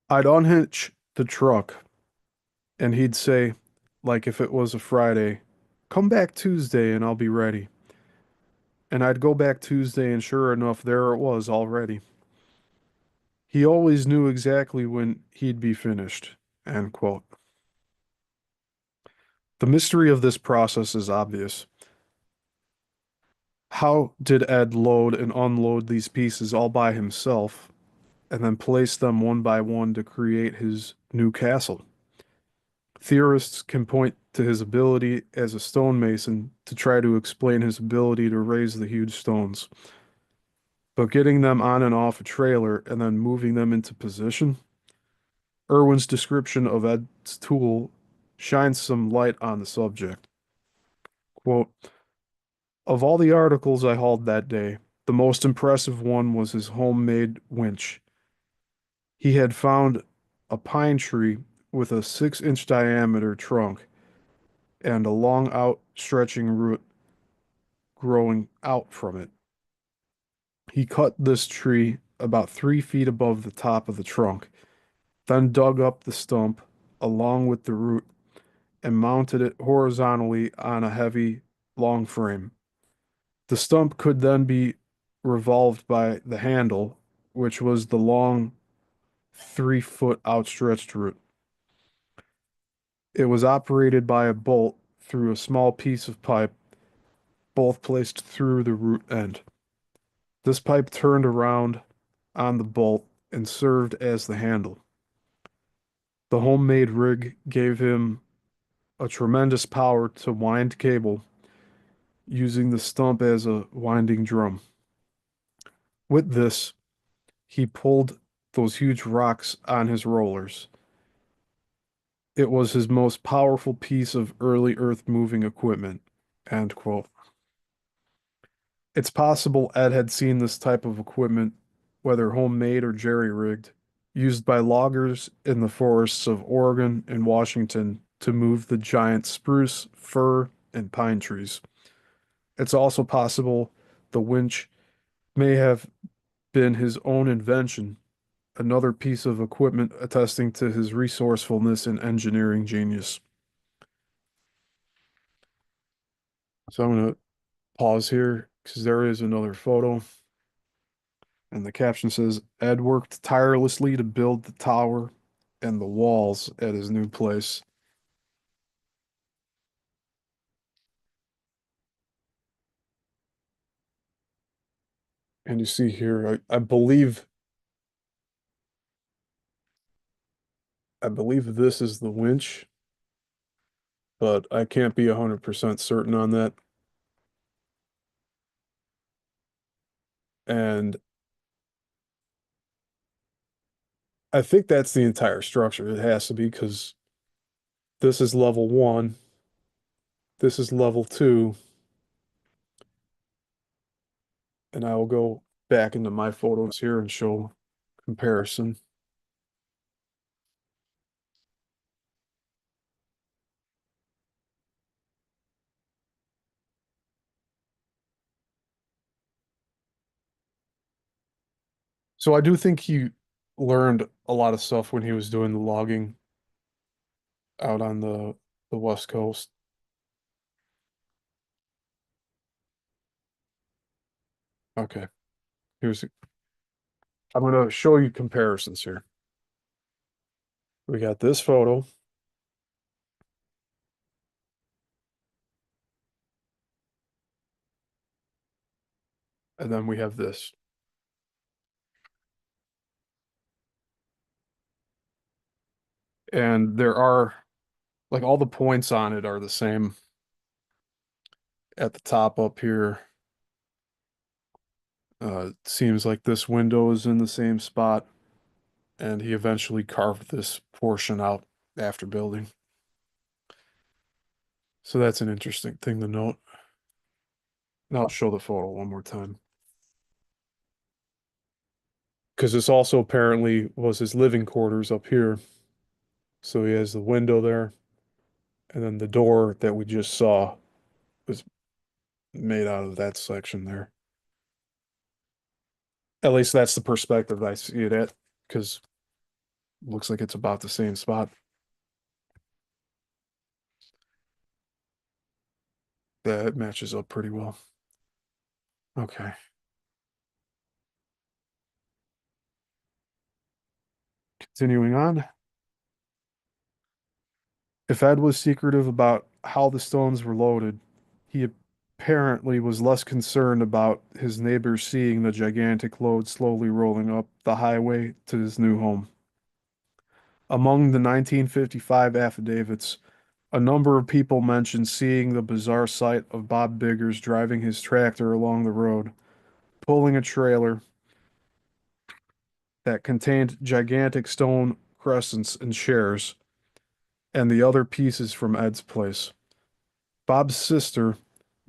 [SPEAKER 1] I'd unhitch the truck and he'd say, like if it was a Friday, come back Tuesday and I'll be ready. And I'd go back Tuesday and sure enough, there it was already. He always knew exactly when he'd be finished. End quote. The mystery of this process is obvious. How did Ed load and unload these pieces all by himself and then place them one by one to create his new castle? Theorists can point to his ability as a stonemason to try to explain his ability to raise the huge stones. But getting them on and off a trailer and then moving them into position, Irwin's description of Ed's tool shines some light on the subject. Quote, of all the articles I hauled that day, the most impressive one was his homemade winch. He had found a pine tree with a 6-inch diameter trunk and a long outstretching root growing out from it. He cut this tree about 3 feet above the top of the trunk, then dug up the stump along with the root and mounted it horizontally on a heavy, long frame. The stump could then be revolved by the handle, which was the long 3 foot outstretched root. It was operated by a bolt through a small piece of pipe, both placed through the root end. This pipe turned around on the bolt and served as the handle. The homemade rig gave him a tremendous power to wind cable using the stump as a winding drum. With this, he pulled those huge rocks on his rollers. It was his most powerful piece of early earth moving equipment. End quote. It's possible Ed had seen this type of equipment, whether homemade or jerry-rigged, used by loggers in the forests of Oregon and Washington to move the giant spruce, fir, and pine trees. It's also possible the winch may have been his own invention, another piece of equipment attesting to his resourcefulness and engineering genius. So I'm going to pause here because there is another photo, and the caption says, Ed worked tirelessly to build the tower and the walls at his new place. And you see here, I believe this is the winch, but I can't be 100% certain on that. And I think that's the entire structure. It has to be because this is level one, this is level two, and I will go back into my photos here and show comparison. So I do think he learned a lot of stuff when he was doing the logging out on the West Coast. Okay, here's I'm gonna show you comparisons here. We got this photo, and then we have this. And there are like all the points on it are the same at the top up here. It seems like this window is in the same spot, and he eventually carved this portion out after building. So that's an interesting thing to note. Now I'll show the photo one more time. Because this also apparently was his living quarters up here. So he has the window there, and then the door that we just saw was made out of that section there. At least that's the perspective I see it at, because it looks like it's about the same spot. That matches up pretty well. Okay. Continuing on. If Ed was secretive about how the stones were loaded, he apparently was less concerned about his neighbors seeing the gigantic load slowly rolling up the highway to his new home. Among the 1955 affidavits, a number of people mentioned seeing the bizarre sight of Bob Biggers driving his tractor along the road, pulling a trailer that contained gigantic stone crescents and shares, and the other pieces from Ed's place. Bob's sister,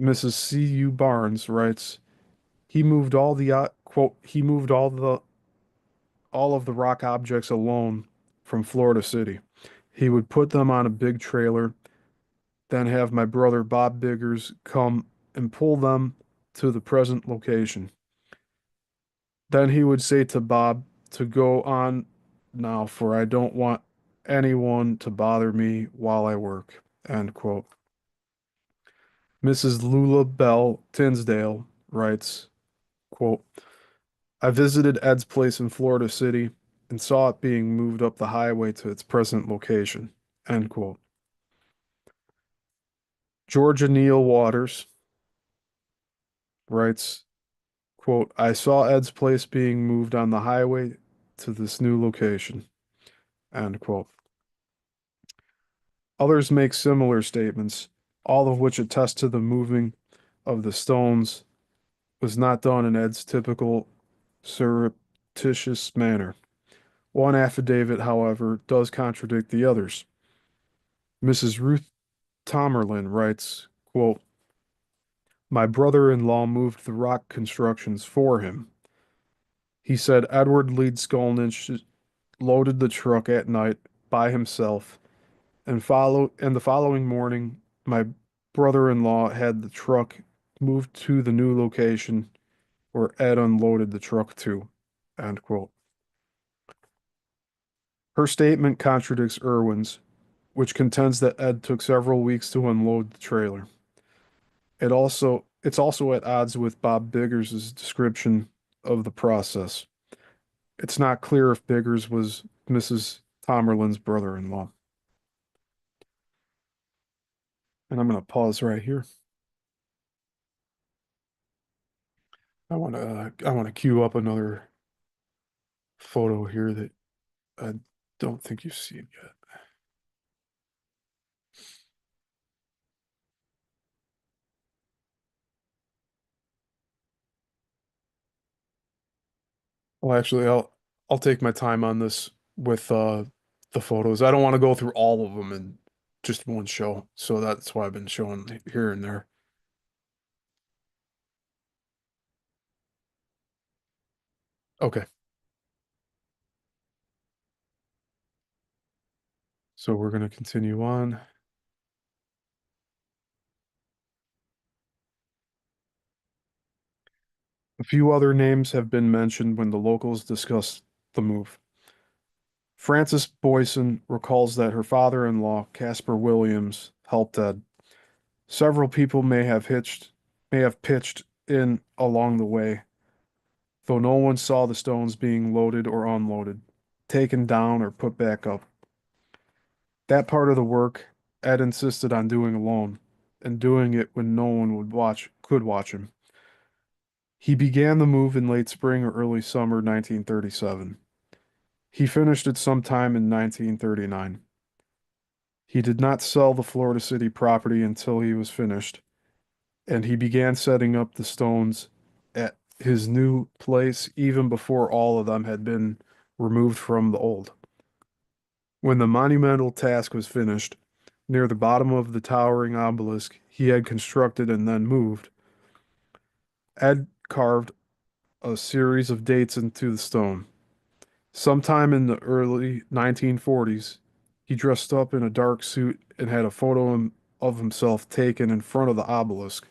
[SPEAKER 1] Mrs. C.U. Barnes, writes, he moved all the quote, he moved all of the rock objects alone from Florida City. He would put them on a big trailer, then have my brother Bob Biggers come and pull them to the present location. Then he would say to Bob to go on now, for I don't want anyone to bother me while I work. End quote. Mrs. Lula Bell Tinsdale writes, quote, I visited Ed's place in Florida City and saw it being moved up the highway to its present location. End quote. Georgia Neal Waters writes, quote, I saw Ed's place being moved on the highway to this new location. End quote. Others make similar statements, all of which attest to the moving of the stones was not done in Ed's typical surreptitious manner. One affidavit, however, does contradict the others. Mrs. Ruth Tomerlin writes, quote, my brother-in-law moved the rock constructions for him. He said Edward Leedskalnin loaded the truck at night by himself, and the following morning, my brother-in-law had the truck moved to the new location where Ed unloaded the truck to, end quote. Her statement contradicts Irwin's, which contends that Ed took several weeks to unload the trailer. It's also at odds with Bob Biggers' description of the process. It's not clear if Biggers was Mrs. Tomerlin's brother-in-law. And I'm going to pause right here. I want to queue up another photo here that I don't think you've seen yet. Well, actually, I'll take my time on this with the photos. I don't want to go through all of them in just one show, so that's why I've been showing here and there. Okay, so we're going to continue on. A few other names have been mentioned when the locals discuss the move. Frances Boyson recalls that her father-in-law, Casper Williams, helped Ed. Several people may have pitched in along the way, though no one saw the stones being loaded or unloaded, taken down or put back up. That part of the work Ed insisted on doing alone, and doing it when no one could watch him. He began the move in late spring or early summer 1937. He finished it sometime in 1939. He did not sell the Florida City property until he was finished, and he began setting up the stones at his new place even before all of them had been removed from the old. When the monumental task was finished, near the bottom of the towering obelisk he had constructed and then moved, Ed carved a series of dates into the stone. Sometime in the early 1940s, he dressed up in a dark suit and had a photo of himself taken in front of the obelisk.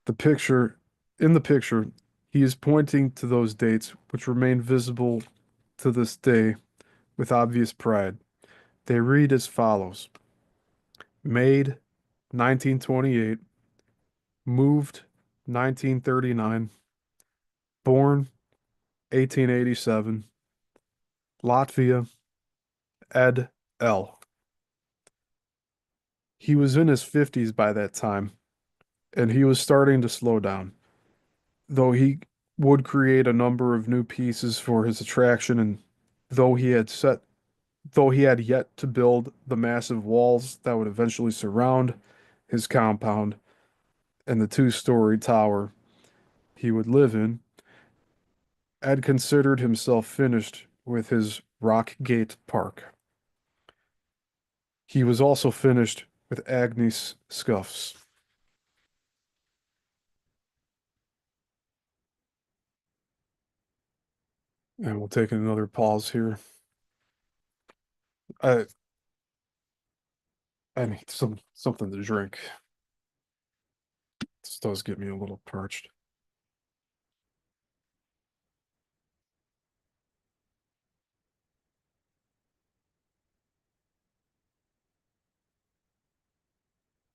[SPEAKER 1] The picture, in the picture, he is pointing to those dates, which remain visible to this day with obvious pride. They read as follows: Made 1928, moved 1939, born 1887, Latvia, Ed L. He was in his 50s by that time, and he was starting to slow down, though he would create a number of new pieces for his attraction, and though he had set though he had yet to build the massive walls that would eventually surround his compound and the two-story tower he would live in, Ed considered himself finished with his Rockgate Park. He was also finished with Agnes Scuffs. And we'll take another pause here. I I need something to drink. This does get me a little parched.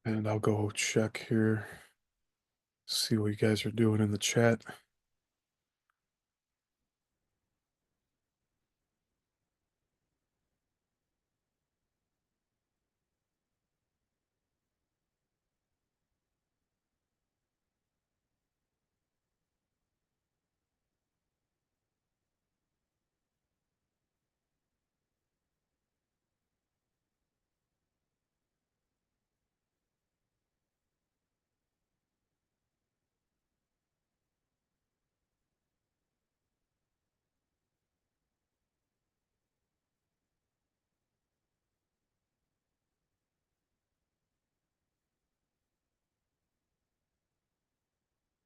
[SPEAKER 1] And I'll go check here, see what you guys are doing in the chat.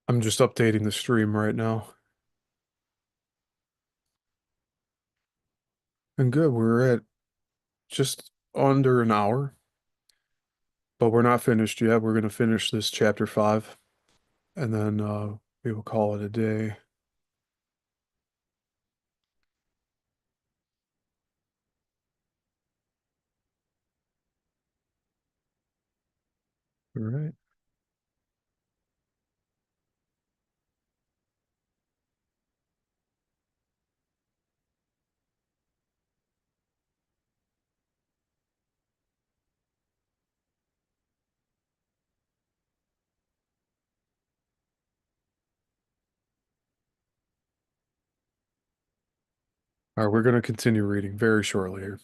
[SPEAKER 1] I'm just updating the stream right now. And good, we're at just under an hour, but we're not finished yet. We're going to finish this chapter 5, and then We will call it a day. All right. All right, we're going to continue reading very shortly here.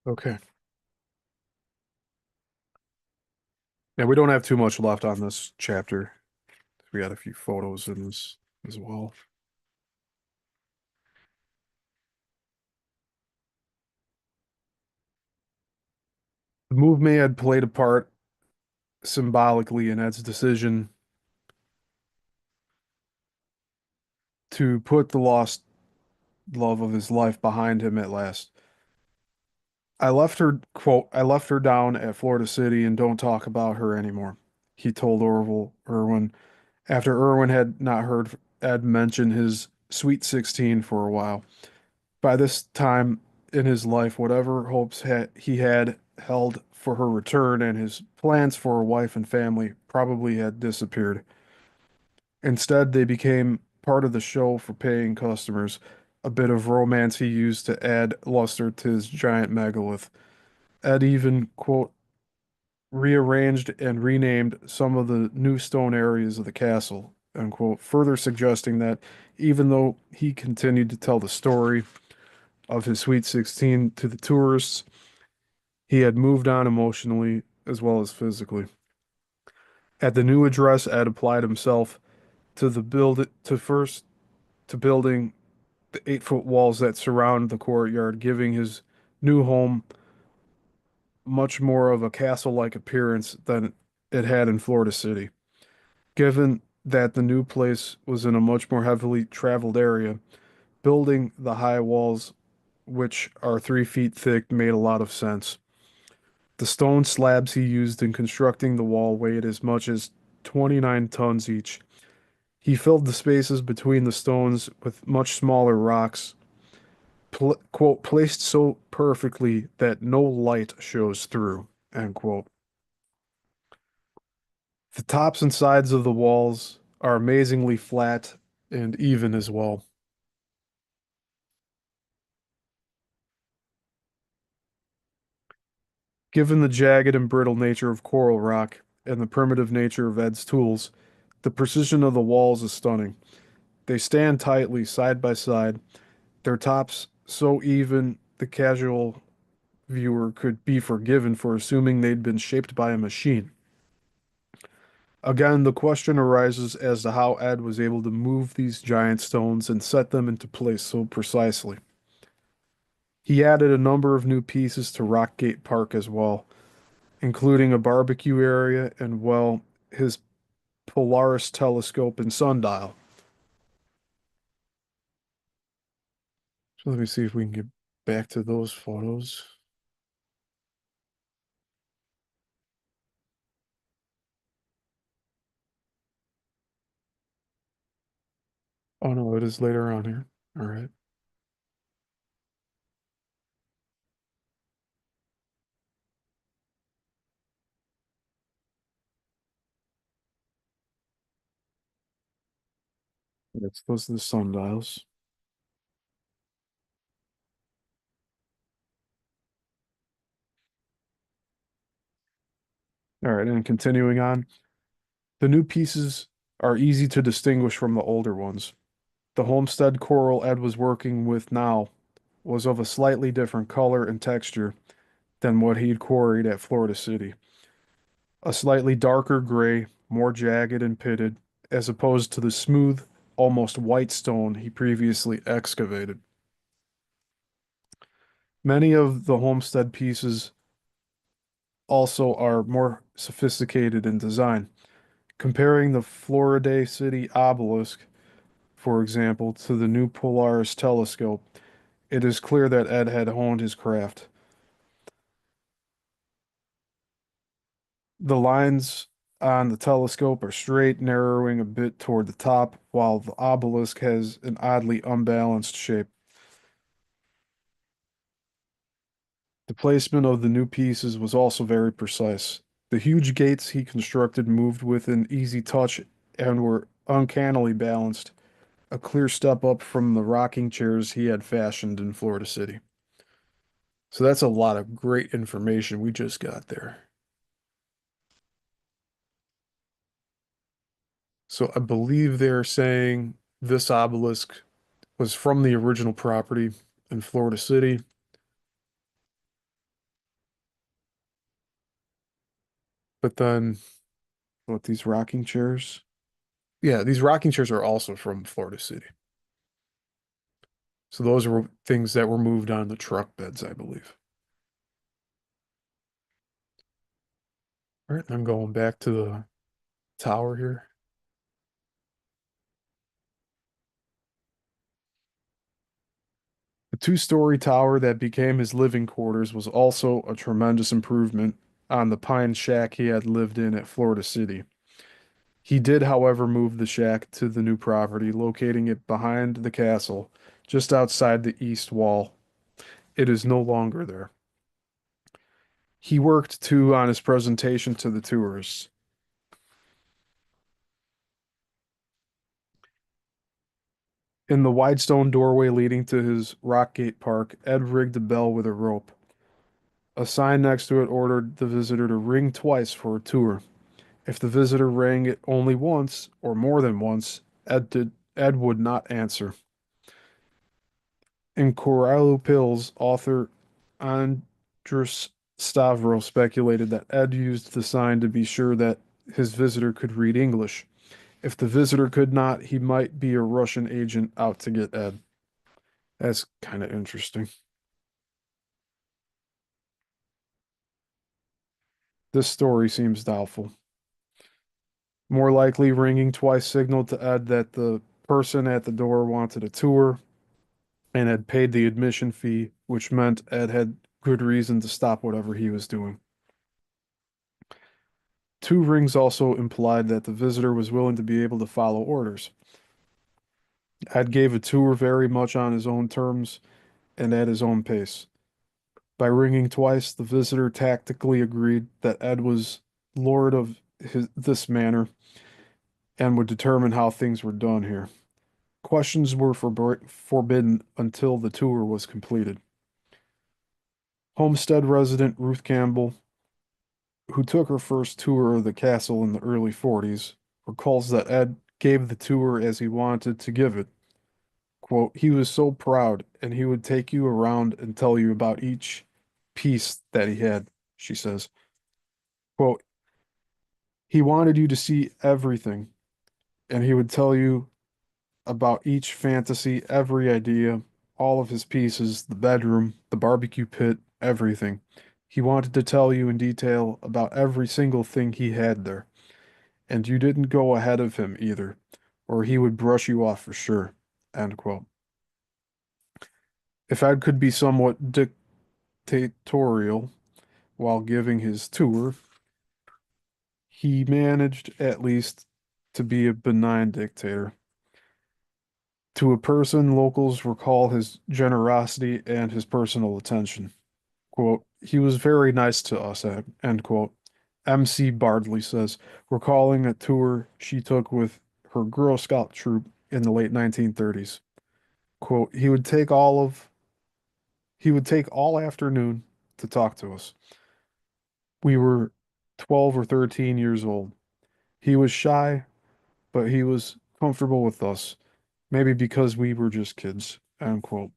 [SPEAKER 1] Okay. Yeah, we don't have too much left on this chapter. We got a few photos in this as well. The move may have played a part symbolically in Ed's decision to put the lost love of his life behind him at last. I left her, quote, I left her down at Florida City and don't talk about her anymore, he told Orval Irwin after Irwin had not heard Ed mention his Sweet 16 for a while. By this time in his life, whatever hopes he had held for her return and his plans for a wife and family probably had disappeared. Instead, they became part of the show for paying customers, a bit of romance he used to add luster to his giant megalith. Ed even, quote, rearranged and renamed some of the new stone areas of the castle, unquote, further suggesting that even though he continued to tell the story of his Sweet 16 to the tourists, he had moved on emotionally as well as physically. At the new address, Ed applied himself to the build to first to building the 8-foot walls that surround the courtyard, giving his new home much more of a castle-like appearance than it had in Florida City. Given that the new place was in a much more heavily traveled area, building the high walls, which are 3 feet thick, made a lot of sense. The stone slabs he used in constructing the wall weighed as much as 29 tons each. He filled the spaces between the stones with much smaller rocks, quote, placed so perfectly that no light shows through, end quote. The tops and sides of the walls are amazingly flat and even as well. Given the jagged and brittle nature of coral rock and the primitive nature of Ed's tools, the precision of the walls is stunning. They stand tightly side by side, their tops so even the casual viewer could be forgiven for assuming they'd been shaped by a machine. Again, the question arises as to how Ed was able to move these giant stones and set them into place so precisely. He added a number of new pieces to Rockgate Park as well, including a barbecue area and, well, his Polaris telescope and sundial. So let me see if we can get back to those photos. Oh no, it is later on here. All right. That's those are the sundials. All right, and continuing on, the new pieces are easy to distinguish from the older ones. The Homestead coral Ed was working with now was of a slightly different color and texture than what he'd quarried at Florida City. A slightly darker gray, more jagged and pitted, as opposed to the smooth, almost white stone he previously excavated. Many of the Homestead pieces also are more sophisticated in design. Comparing the Florida City obelisk, for example, to the new Polaris telescope, it is clear that Ed had honed his craft. The lines on the telescope are straight, narrowing a bit toward the top, while the obelisk has an oddly unbalanced shape. The placement of the new pieces was also very precise. The huge gates he constructed moved with an easy touch and were uncannily balanced, a clear step up from the rocking chairs he had fashioned in Florida City. So that's a lot of great information we just got there. So I believe they're saying this obelisk was from the original property in Florida City, but then what, these rocking chairs? Yeah, these rocking chairs are also from Florida City. So those were things that were moved on the truck beds, I believe. All right, I'm going back to the tower here. The two-story tower that became his living quarters was also a tremendous improvement on the pine shack he had lived in at Florida City. He did, however, move the shack to the new property, locating it behind the castle, just outside the east wall. It is no longer there. He worked too on his presentation to the tourists. In the wide stone doorway leading to his Rockgate Park, Ed rigged a bell with a rope. A sign next to it ordered the visitor to ring twice for a tour. If the visitor rang it only once, or more than once, Ed would not answer. In Corallo Pills, author Andrus Stavro speculated that Ed used the sign to be sure that his visitor could read English. If the visitor could not, he might be a Russian agent out to get Ed. That's kind of interesting. This story seems doubtful. More likely, ringing twice signaled to Ed that the person at the door wanted a tour and had paid the admission fee, which meant Ed had good reason to stop whatever he was doing. Two rings also implied that the visitor was willing to be able to follow orders. Ed gave a tour very much on his own terms and at his own pace. By ringing twice, the visitor tactically agreed that Ed was lord of this manor and would determine how things were done here. Questions were forbidden until the tour was completed. Homestead resident Ruth Campbell, who took her first tour of the castle in the early 40s, recalls that Ed gave the tour as he wanted to give it. Quote, he was so proud, and he would take you around and tell you about each piece that he had, she says. Quote, he wanted you to see everything, and he would tell you about each fantasy, every idea, all of his pieces, the bedroom, the barbecue pit, everything. He wanted to tell you in detail about every single thing he had there. And you didn't go ahead of him either, or he would brush you off for sure. End quote. If Ed could be somewhat dictatorial while giving his tour, he managed at least to be a benign dictator. To a person, locals recall his generosity and his personal attention. Quote, he was very nice to us, end quote. MC Bardley says, recalling a tour she took with her Girl Scout troop in the late 1930s. Quote, he would take all afternoon to talk to us. We were 12 or 13 years old. He was shy, but he was comfortable with us, maybe because we were just kids, end quote.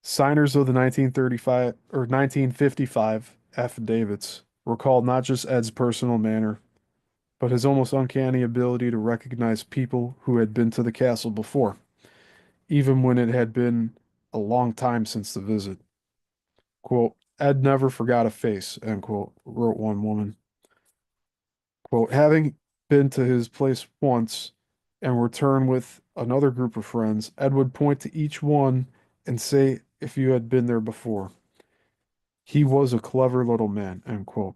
[SPEAKER 1] Signers of the 1935 or 1955 affidavits recalled not just Ed's personal manner, but his almost uncanny ability to recognize people who had been to the castle before, even when it had been a long time since the visit. Quote, Ed never forgot a face, end quote, wrote one woman. Quote, having been to his place once and return with another group of friends, Ed would point to each one and say if you had been there before. He was a clever little man, end quote.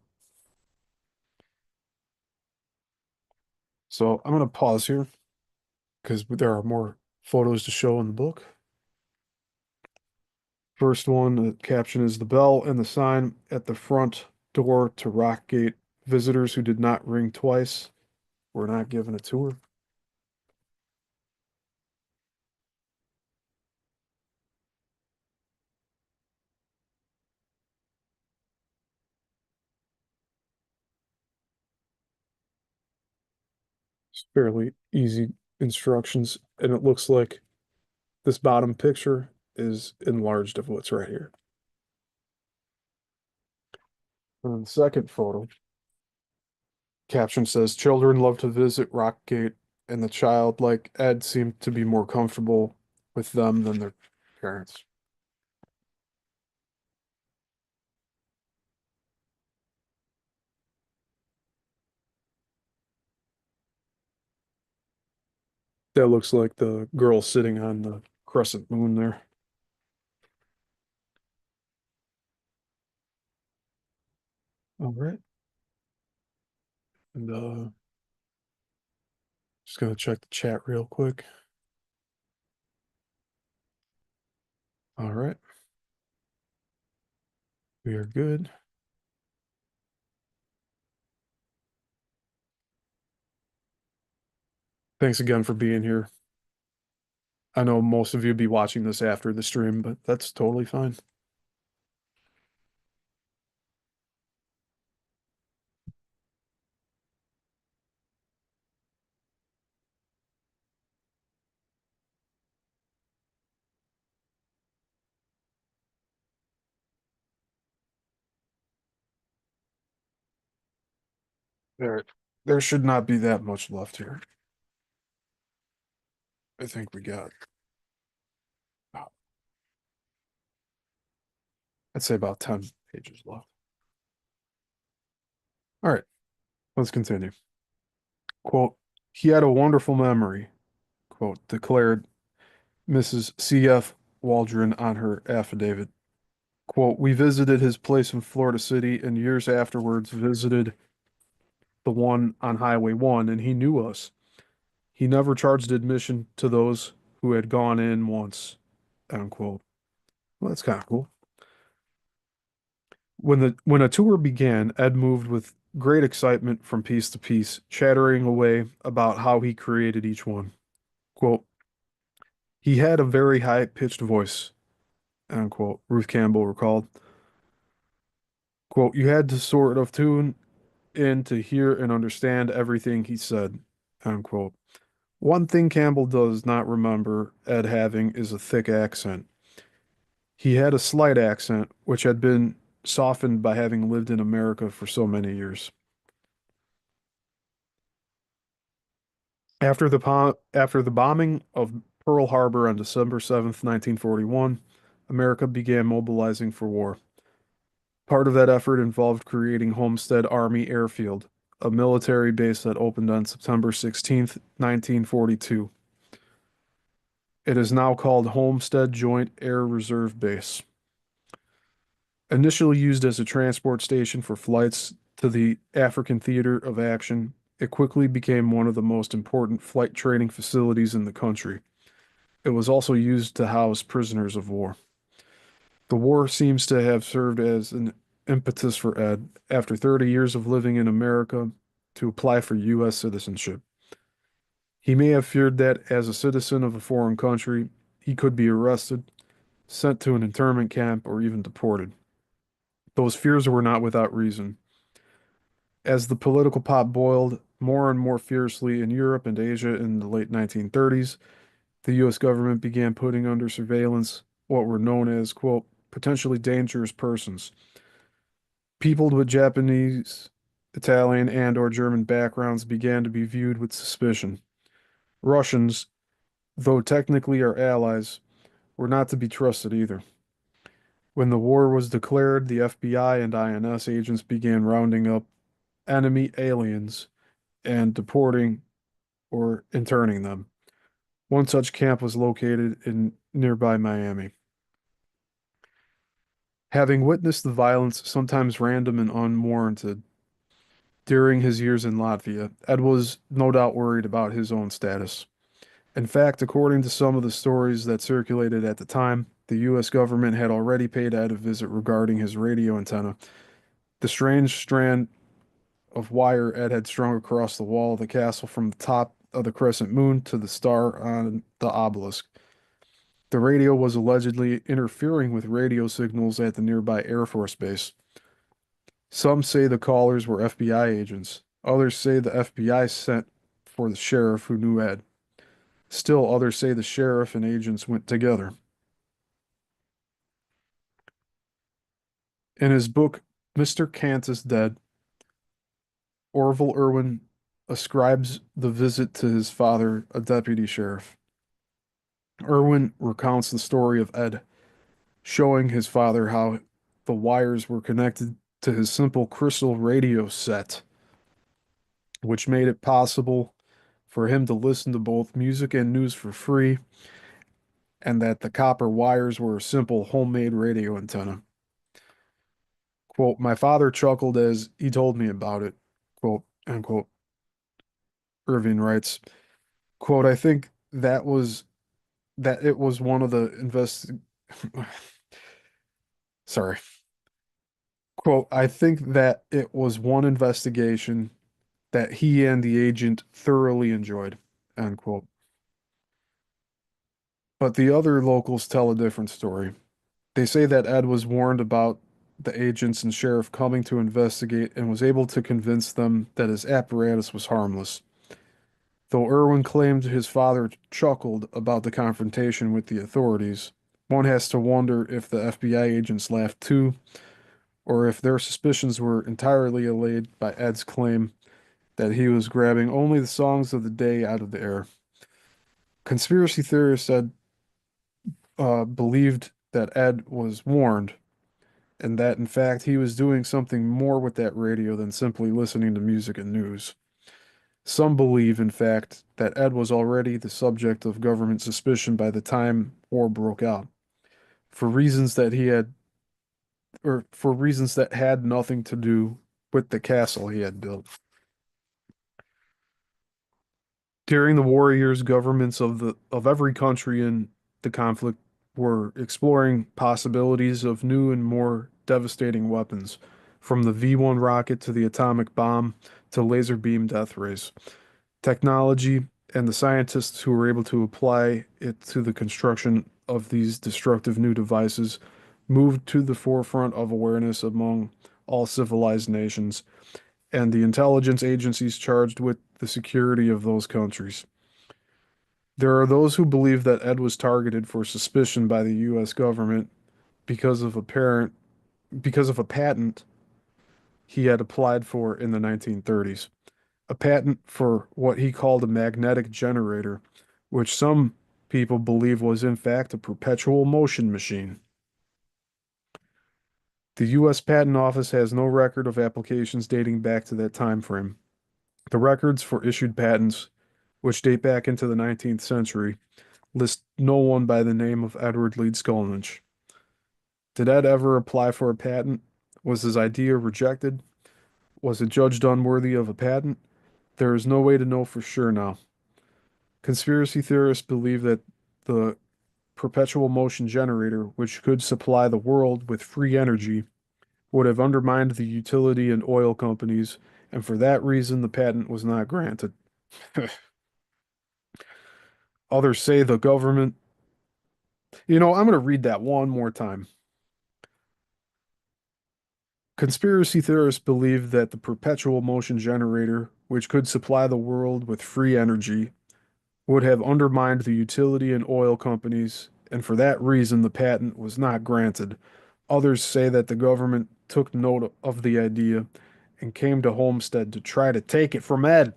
[SPEAKER 1] So I'm going to pause here because there are more photos to show in the book. First one, the caption is the bell and the sign at the front door to Rockgate. Visitors who did not ring twice were not given a tour. It's fairly easy instructions, and it looks like this bottom picture is enlarged of what's right here. And the second photo, caption says, children love to visit Rockgate, and the child, like Ed, seemed to be more comfortable with them than their parents. That looks like the girl sitting on the crescent moon there. All right. And just gonna check the chat real quick. All right. We are good. Thanks again for being here. I know most of you be watching this after the stream, but that's totally fine. There, there should not be that much left here. I think we got, I'd say about 10 pages left. All right, let's continue. Quote, he had a wonderful memory, quote, declared Mrs. C.F. Waldron on her affidavit. Quote, we visited his place in Florida City and years afterwards visited the one on Highway 1, and he knew us. He never charged admission to those who had gone in once, unquote. Well, that's kind of cool. When a tour began, Ed moved with great excitement from piece to piece, chattering away about how he created each one. Quote, he had a very high-pitched voice, unquote, Ruth Campbell recalled. Quote, you had to sort of tune in to hear and understand everything he said, unquote. One thing Campbell does not remember Ed having is a thick accent. He had a slight accent, which had been softened by having lived in America for so many years. After the bombing of Pearl Harbor on December 7th, 1941, America began mobilizing for war. Part of that effort involved creating Homestead Army Airfield, a military base that opened on September 16th, 1942. It is now called Homestead Joint Air Reserve Base. Initially used as a transport station for flights to the African Theater of Action, it quickly became one of the most important flight training facilities in the country. It was also used to house prisoners of war. The war seems to have served as an impetus for Ed, after 30 years of living in America, to apply for U.S. citizenship. He may have feared that, as a citizen of a foreign country, he could be arrested, sent to an internment camp, or even deported. Those fears were not without reason. As the political pot boiled more and more fiercely in Europe and Asia in the late 1930s, the U.S. government began putting under surveillance what were known as, quote, potentially dangerous persons. People with Japanese, Italian, and/or German backgrounds began to be viewed with suspicion. Russians, though technically our allies, were not to be trusted either. When the war was declared, the FBI and INS agents began rounding up enemy aliens and deporting or interning them. One such camp was located in nearby Miami. Having witnessed the violence, sometimes random and unwarranted, during his years in Latvia, Ed was no doubt worried about his own status. In fact, according to some of the stories that circulated at the time, the US government had already paid Ed a visit regarding his radio antenna. The strange strand of wire Ed had strung across the wall of the castle from the top of the crescent moon to the star on the obelisk. The radio was allegedly interfering with radio signals at the nearby Air Force Base. Some say the callers were FBI agents. Others say the FBI sent for the sheriff who knew Ed. Still, others say the sheriff and agents went together. In his book, Mr. Kant is Dead, Orval Irwin ascribes the visit to his father, a deputy sheriff. Irwin recounts the story of Ed, showing his father how the wires were connected to his simple crystal radio set, which made it possible for him to listen to both music and news for free, and that the copper wires were a simple homemade radio antenna. Quote, my father chuckled as he told me about it, quote, unquote. Irving writes, quote, I think that it was one of the sorry. Quote, I think that it was one investigation that he and the agent thoroughly enjoyed, unquote. But the other locals tell a different story. They say that Ed was warned about the agents and sheriff coming to investigate and was able to convince them that his apparatus was harmless. Though Irwin claimed his father chuckled about the confrontation with the authorities, one has to wonder if the FBI agents laughed too, or if their suspicions were entirely allayed by Ed's claim that he was grabbing only the songs of the day out of the air. Conspiracy theorists said believed that Ed was warned, and that in fact he was doing something more with that radio than simply listening to music and news. Some believe, in fact, that Ed was already the subject of government suspicion by the time war broke out, for reasons that he had, or for reasons that had nothing to do with the castle he had built. During the war years, governments of every country in the conflict were exploring possibilities of new and more devastating weapons, from the V-1 rocket to the atomic bomb to laser beam death rays. Technology and the scientists who were able to apply it to the construction of these destructive new devices moved to the forefront of awareness among all civilized nations and the intelligence agencies charged with the security of those countries. There are those who believe that Ed was targeted for suspicion by the US government because of a patent he had applied for in the 1930s. A patent for what he called a magnetic generator, which some people believe was in fact a perpetual motion machine. The US Patent Office has no record of applications dating back to that time frame. The records for issued patents, which date back into the 19th century, list no one by the name of Edward Leedskalnin. Did Ed ever apply for a patent? Was his idea rejected? Was it judged unworthy of a patent? There is no way to know for sure now. Conspiracy theorists believe that the perpetual motion generator, which could supply the world with free energy, would have undermined the utility and oil companies, and for that reason the patent was not granted. Others say the government. I'm going to read that one more time. Conspiracy theorists believe that the perpetual motion generator, which could supply the world with free energy, would have undermined the utility and oil companies, and for that reason the patent was not granted. Others say that the government took note of the idea and came to Homestead to try to take it from Ed.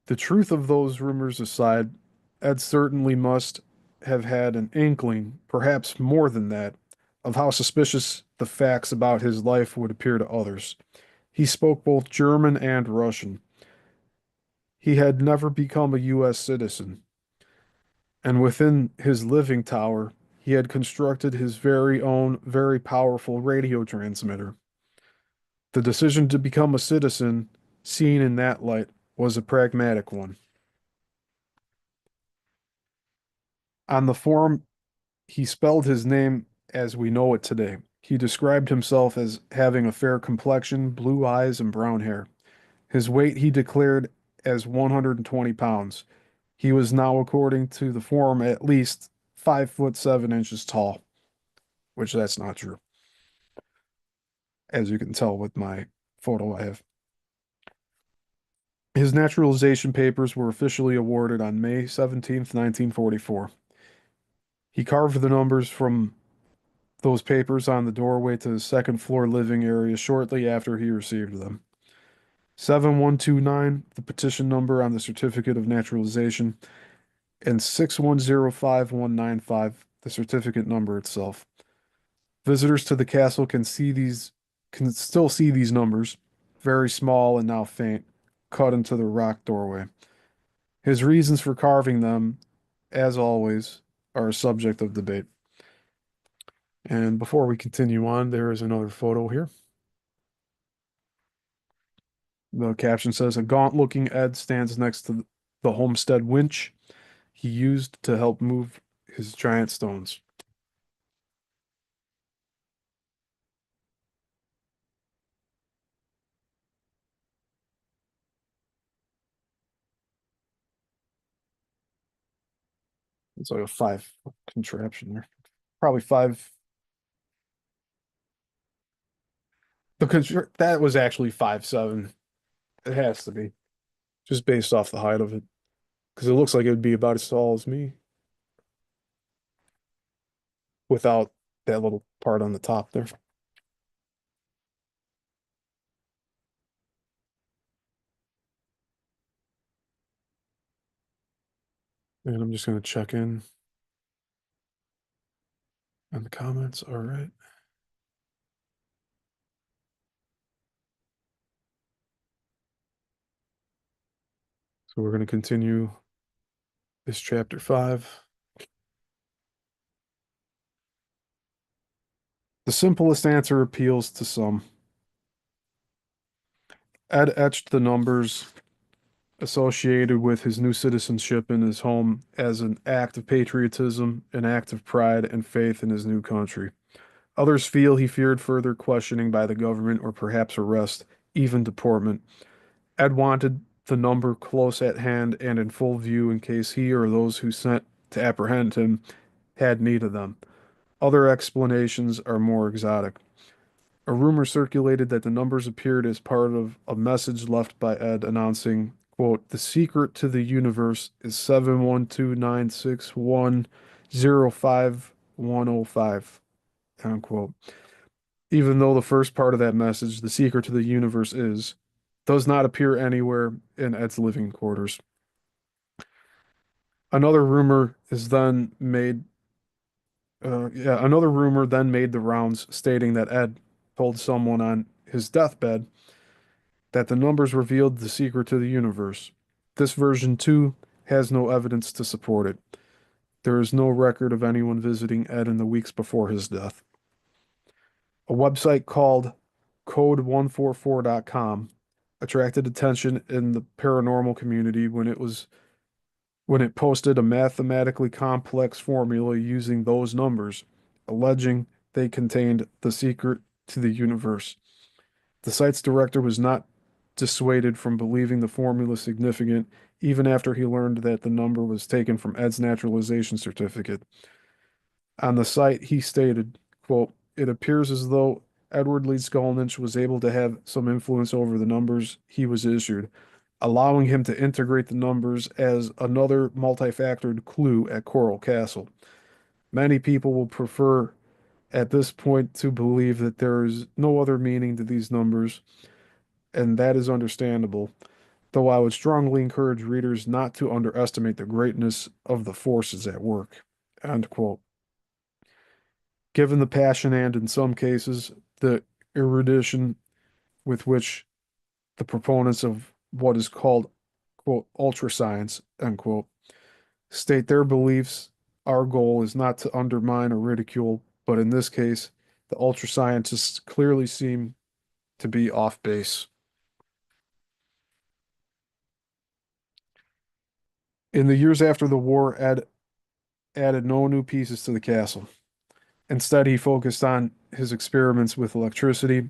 [SPEAKER 1] The truth of those rumors aside, Ed certainly must have had an inkling, perhaps more than that, of how suspicious the facts about his life would appear to others. He spoke both German and Russian. He had never become a U.S. citizen, and within his living tower, he had constructed his very own, very powerful radio transmitter. The decision to become a citizen, seen in that light, was a pragmatic one. On the form, he spelled his name as we know it today. He described himself as having a fair complexion, blue eyes, and brown hair. His weight he declared as 120 pounds. He was now, according to the form, at least 5 foot 7 inches tall, which that's not true, as you can tell with my photo I have. His naturalization papers were officially awarded on May 17th, 1944. He carved the numbers from those papers on the doorway to his second floor living area shortly after he received them. 7129, the petition number on the certificate of naturalization, and 6105195, the certificate number itself. Visitors to the castle can still see these numbers, very small and now faint, cut into the rock doorway. His reasons for carving them, as always, are a subject of debate. And before we continue on, there is another photo here. The caption says, "A gaunt-looking Ed stands next to the Homestead winch he used to help move his giant stones." It's like a 5 foot contraption there. Probably five. That was actually 5'7". It has to be, just based off the height of it, because it looks like it would be about as tall as me without that little part on the top there. And I'm just going to check in on the comments. All right. So we're going to continue this chapter 5. The simplest answer appeals to some. Ed etched the numbers associated with his new citizenship in his home as an act of patriotism, an act of pride and faith in his new country. Others feel he feared further questioning by the government or perhaps arrest, even deportment. Ed wanted the number close at hand and in full view in case he or those who sent to apprehend him had need of them. Other explanations are more exotic. A rumor circulated that the numbers appeared as part of a message left by Ed announcing, quote, "The secret to the universe is 71296105105," unquote. Even though the first part of that message, "The secret to the universe is," does not appear anywhere in Ed's living quarters. Another rumor is then made Another rumor then made the rounds stating that Ed told someone on his deathbed that the numbers revealed the secret to the universe. This version, too, has no evidence to support it. There is no record of anyone visiting Ed in the weeks before his death. A website called code144.com attracted attention in the paranormal community when it posted a mathematically complex formula using those numbers, alleging they contained the secret to the universe. The site's director was not dissuaded from believing the formula significant even after he learned that the number was taken from Ed's naturalization certificate. On the site, he stated, quote, "It appears as though Edward Leedskalnin was able to have some influence over the numbers he was issued, allowing him to integrate the numbers as another multifactored clue at Coral Castle. Many people will prefer at this point to believe that there is no other meaning to these numbers, and that is understandable, though I would strongly encourage readers not to underestimate the greatness of the forces at work." End quote. Given the passion and, in some cases, the erudition with which the proponents of what is called, quote, ultra science, unquote, state their beliefs. Our goal is not to undermine or ridicule, but in this case, the ultra scientists clearly seem to be off base. In the years after the war, Ed added no new pieces to the castle. Instead, he focused on his experiments with electricity,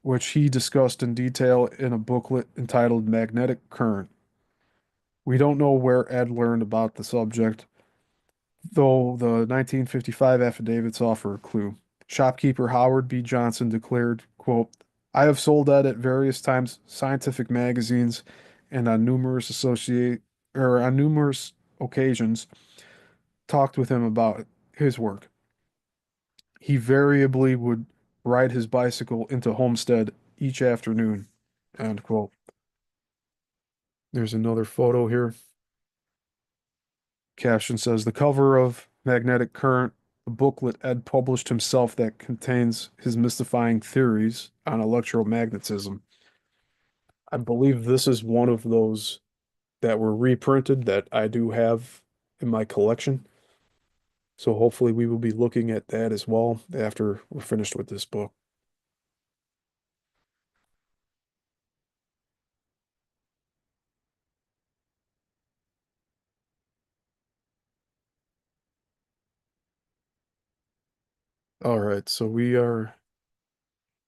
[SPEAKER 1] which he discussed in detail in a booklet entitled Magnetic Current. We don't know where Ed learned about the subject, though the 1955 affidavits offer a clue. Shopkeeper Howard B. Johnson declared, quote, I have sold Ed at various times scientific magazines and on numerous occasions talked with him about his work. He variably would ride his bicycle into Homestead each afternoon. End quote. There's another photo here. Caption says the cover of Magnetic Current, a booklet Ed published himself that contains his mystifying theories on electromagnetism. I believe this is one of those that were reprinted that I do have in my collection. So hopefully we will be looking at that as well after we're finished with this book. All right, so we are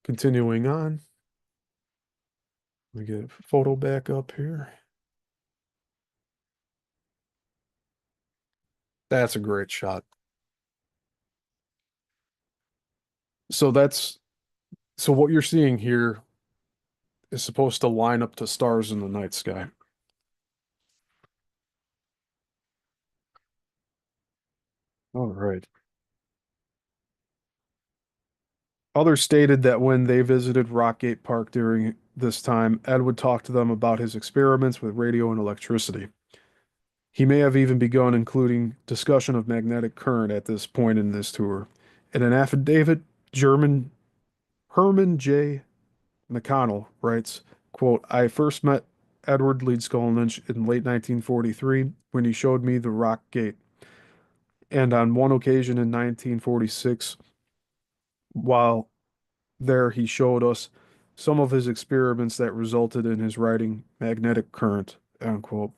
[SPEAKER 1] continuing on. Let me get a photo back up here. That's a great shot. So that's so what you're seeing here is supposed to line up to stars in the night sky. All right. Others stated that when they visited Rockgate Park during this time, Ed would talk to them about his experiments with radio and electricity. He may have even begun including discussion of magnetic current at this point in this tour. In an affidavit, German Herman J. McConnell writes, quote, I first met Edward Leedskalnin in late 1943 when he showed me the Rock Gate, and on one occasion in 1946, while there he showed us some of his experiments that resulted in his writing Magnetic Current, unquote.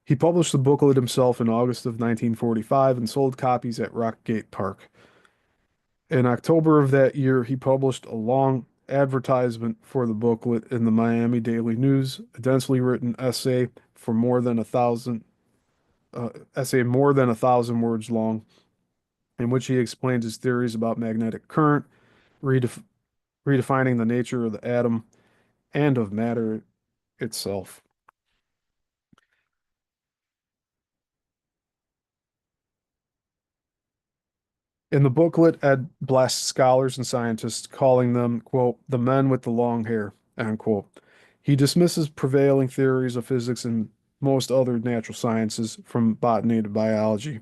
[SPEAKER 1] He published the booklet himself in August of 1945 and sold copies at Rockgate Park. In October of that year, he published a long advertisement for the booklet in the Miami Daily News, a densely written for more than a thousand essay more than 1,000 words long, in which he explains his theories about magnetic current, redef redefining the nature of the atom and of matter itself. In the booklet, Ed blasts scholars and scientists, calling them, quote, the men with the long hair, unquote. He dismisses prevailing theories of physics and most other natural sciences, from botany to biology.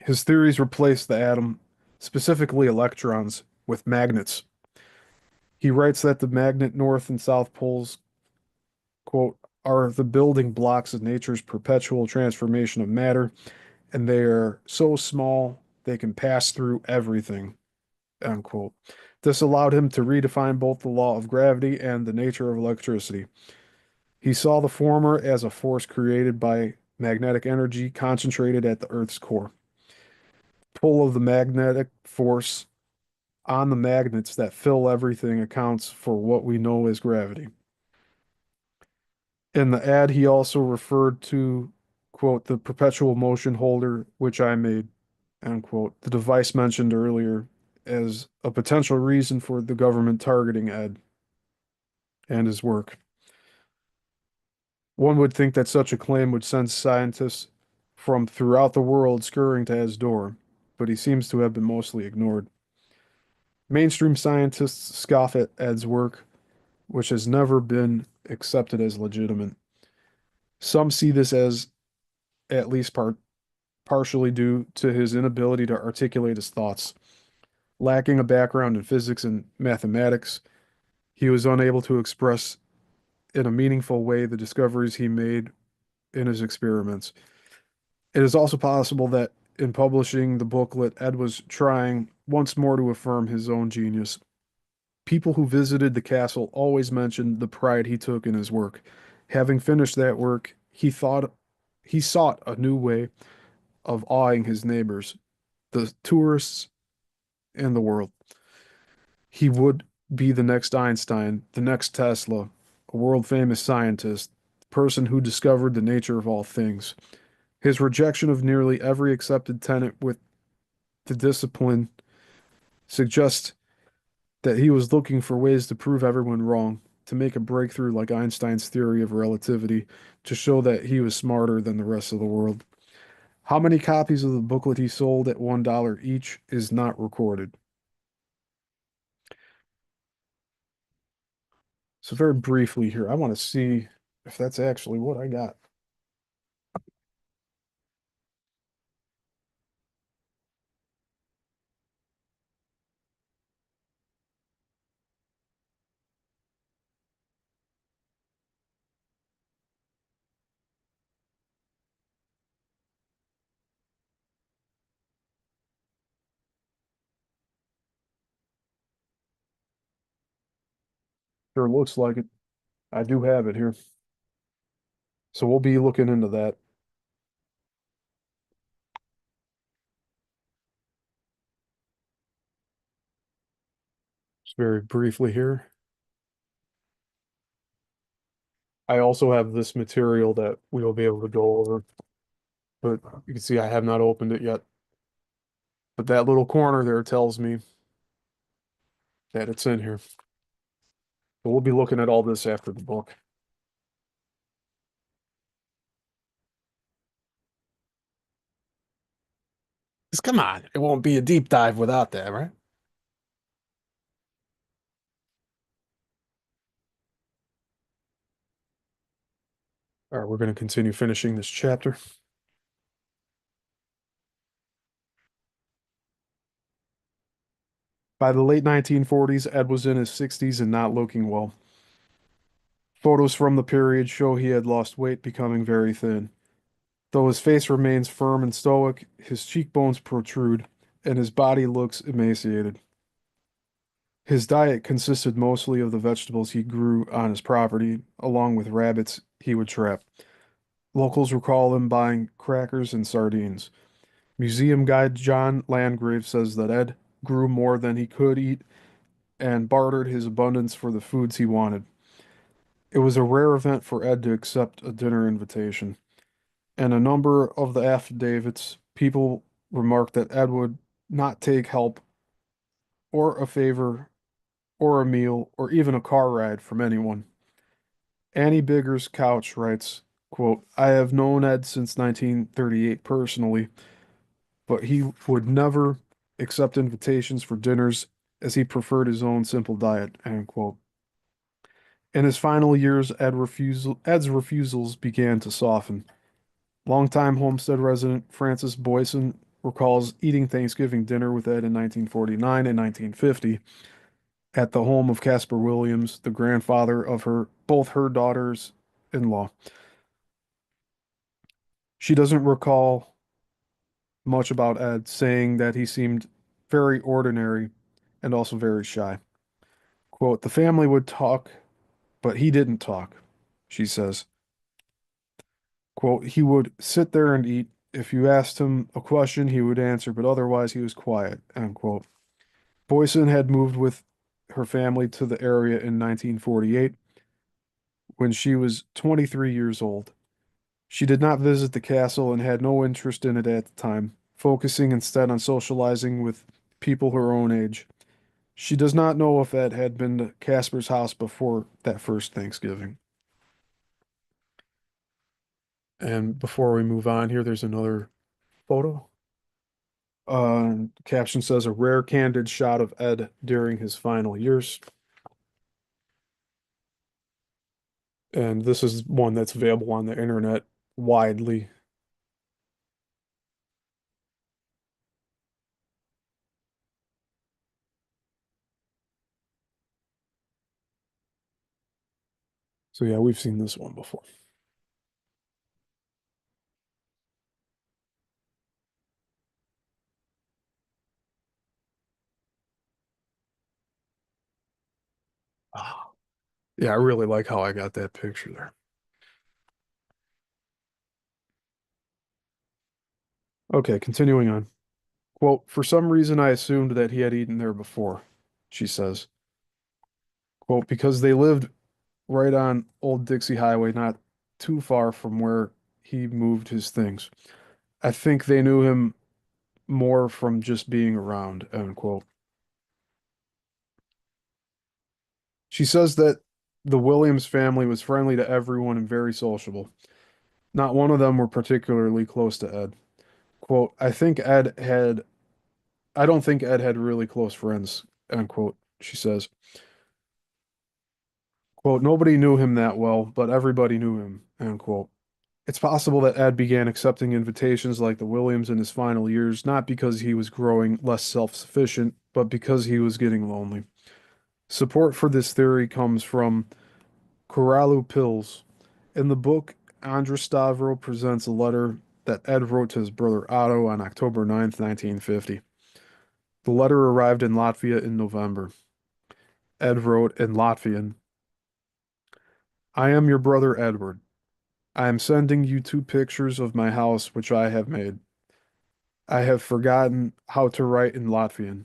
[SPEAKER 1] His theories replace the atom, specifically electrons, with magnets. He writes that the magnet north and south poles, quote, are the building blocks of nature's perpetual transformation of matter, and they are so small they can pass through everything, unquote. This allowed him to redefine both the law of gravity and the nature of electricity. He saw the former as a force created by magnetic energy concentrated at the Earth's core. Pull of the magnetic force on the magnets that fill everything accounts for what we know as gravity. In the ad, he also referred to, quote, the perpetual motion holder, which I made, unquote, the device mentioned earlier, as a potential reason for the government targeting Ed and his work. One would think that such a claim would send scientists from throughout the world scurrying to Ed's door, but he seems to have been mostly ignored. Mainstream scientists scoff at Ed's work, which has never been accepted as legitimate. Some see this as at least partially due to his inability to articulate his thoughts. Lacking a background in physics and mathematics, he was unable to express in a meaningful way the discoveries he made in his experiments. It is also possible that in publishing the booklet, Ed was trying once more to affirm his own genius. People who visited the castle always mentioned the pride he took in his work. Having finished that work, he sought a new way of awing his neighbors, the tourists, and the world. He would be the next Einstein, the next Tesla, a world famous scientist, the person who discovered the nature of all things. His rejection of nearly every accepted tenet with the discipline suggests that he was looking for ways to prove everyone wrong, to make a breakthrough like Einstein's theory of relativity, to show that he was smarter than the rest of the world. How many copies of the booklet he sold at $1 each is not recorded. So very briefly here, I want to see if that's actually what I got. Sure looks like it. I do have it here. So we'll be looking into that. Just very briefly here. I also have this material that we will be able to go over, but you can see I have not opened it yet. But that little corner there tells me that it's in here. But we'll be looking at all this after the book. Just come on. It won't be a deep dive without that, right? All right, we're going to continue finishing this chapter. By the late 1940s, Ed was in his 60s and not looking well. Photos from the period show he had lost weight, becoming very thin. Though his face remains firm and stoic, his cheekbones protrude, and his body looks emaciated. His diet consisted mostly of the vegetables he grew on his property, along with rabbits he would trap. Locals recall him buying crackers and sardines. Museum guide John Landgrave says that Ed grew more than he could eat and bartered his abundance for the foods he wanted. It was a rare event for Ed to accept a dinner invitation. And a number of the affidavits, people remarked that Ed would not take help or a favor or a meal or even a car ride from anyone. Annie Bigger's Couch writes, quote, I have known Ed since 1938 personally, but he would never accept invitations for dinners as he preferred his own simple diet, end quote. In his final years, Ed's refusals began to soften. Longtime Homestead resident Frances Boyson recalls eating Thanksgiving dinner with Ed in 1949 and 1950 at the home of Casper Williams, the grandfather of both her daughters-in-law. She doesn't recall much about Ed, saying that he seemed very ordinary and also very shy. Quote, the family would talk, but he didn't talk, she says. Quote, he would sit there and eat. If you asked him a question, he would answer, but otherwise he was quiet, end quote. Boyson had moved with her family to the area in 1948 when she was 23 years old. She did not visit the castle and had no interest in it at the time, focusing instead on socializing with people her own age. She does not know if Ed had been to Casper's house before that first Thanksgiving. And before we move on here, there's another photo. Caption says a rare candid shot of Ed during his final years. And this is one that's available on the internet widely. So yeah, we've seen this one before. Ah, yeah, I really like how I got that picture there. Okay, continuing on. Quote, for some reason I assumed that he had eaten there before, she says. Quote, because they lived right on Old Dixie Highway, not too far from where he moved his things. I think they knew him more from just being around, end quote. She says that the Williams family was friendly to everyone and very sociable. Not one of them were particularly close to Ed. Quote, I don't think Ed had really close friends, end quote, she says. Quote, nobody knew him that well, but everybody knew him, end quote. It's possible that Ed began accepting invitations like the Williams in his final years, not because he was growing less self-sufficient, but because he was getting lonely. Support for this theory comes from Coralu Pills. In the book, Andra Stavro presents a letter that Ed wrote to his brother Otto on October 9th, 1950. The letter arrived in Latvia in November. Ed wrote in Latvian, I am your brother Edward. I am sending you two pictures of my house which I have made. I have forgotten how to write in Latvian.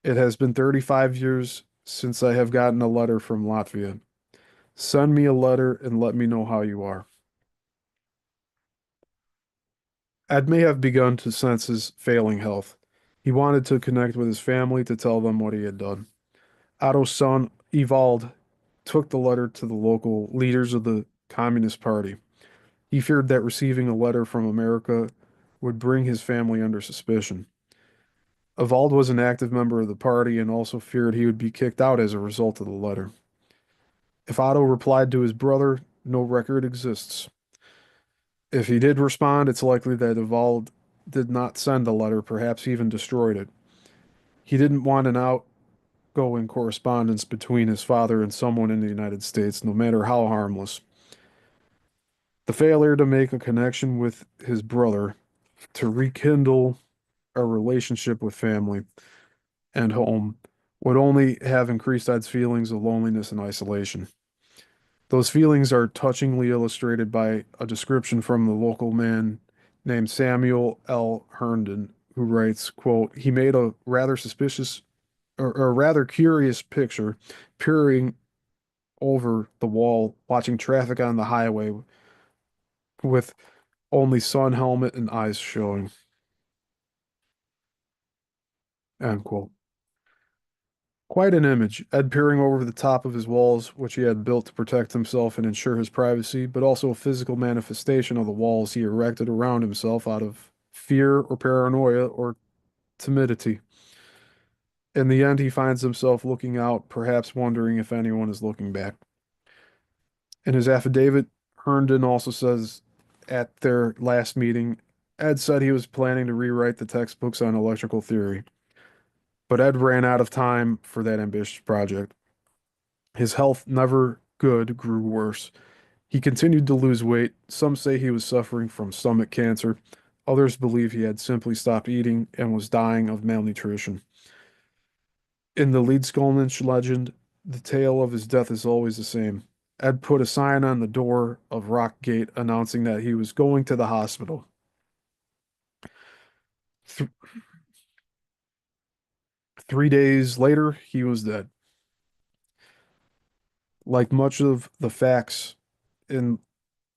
[SPEAKER 1] It has been 35 years since I have gotten a letter from Latvia. Send me a letter and let me know how you are. Ed may have begun to sense his failing health. He wanted to connect with his family to tell them what he had done. Otto's son, Evald, took the letter to the local leaders of the Communist Party. He feared that receiving a letter from America would bring his family under suspicion. Evald was an active member of the party and also feared he would be kicked out as a result of the letter. If Otto replied to his brother, no record exists. If he did respond, it's likely that Evald did not send the letter, perhaps even destroyed it. He didn't want an outgoing correspondence between his father and someone in the United States, no matter how harmless. The failure to make a connection with his brother, to rekindle a relationship with family and home, would only have increased Ed's feelings of loneliness and isolation. Those feelings are touchingly illustrated by a description from the local man named Samuel L. Herndon, who writes, quote, he made a rather suspicious or a rather curious picture peering over the wall, watching traffic on the highway with only sun helmet and eyes showing, end quote. Quite an image, Ed peering over the top of his walls, which he had built to protect himself and ensure his privacy, but also a physical manifestation of the walls he erected around himself out of fear or paranoia or timidity. In the end, he finds himself looking out, perhaps wondering if anyone is looking back. In his affidavit, Herndon also says at their last meeting, Ed said he was planning to rewrite the textbooks on electrical theory, but Ed ran out of time for that ambitious project. His health, never good, grew worse. He continued to lose weight. Some say he was suffering from stomach cancer. Others believe he had simply stopped eating and was dying of malnutrition. In the Leedskalnin legend, the tale of his death is always the same. Ed put a sign on the door of Rock Gate announcing that he was going to the hospital. Th 3 days later, he was dead. Like much of the facts in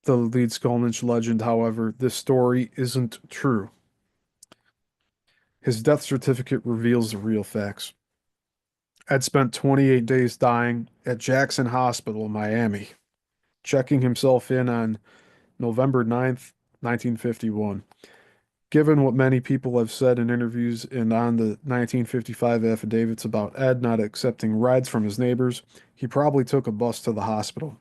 [SPEAKER 1] the Leedskalnin legend, however, this story isn't true. His death certificate reveals the real facts. Ed spent 28 days dying at Jackson Hospital in Miami, checking himself in on November 9th, 1951. Given what many people have said in interviews and on the 1955 affidavits about Ed not accepting rides from his neighbors, he probably took a bus to the hospital.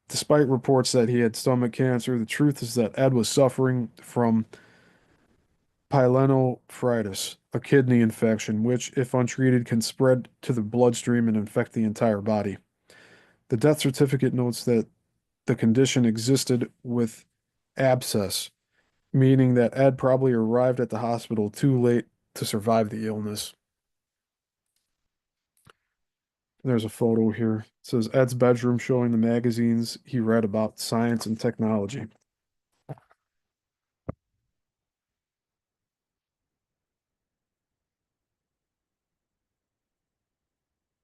[SPEAKER 1] Despite reports that he had stomach cancer, the truth is that Ed was suffering from pyelonephritis, a kidney infection, which, if untreated, can spread to the bloodstream and infect the entire body. The death certificate notes that the condition existed with abscess, meaning that Ed probably arrived at the hospital too late to survive the illness. There's a photo here. It says Ed's bedroom showing the magazines he read about science and technology.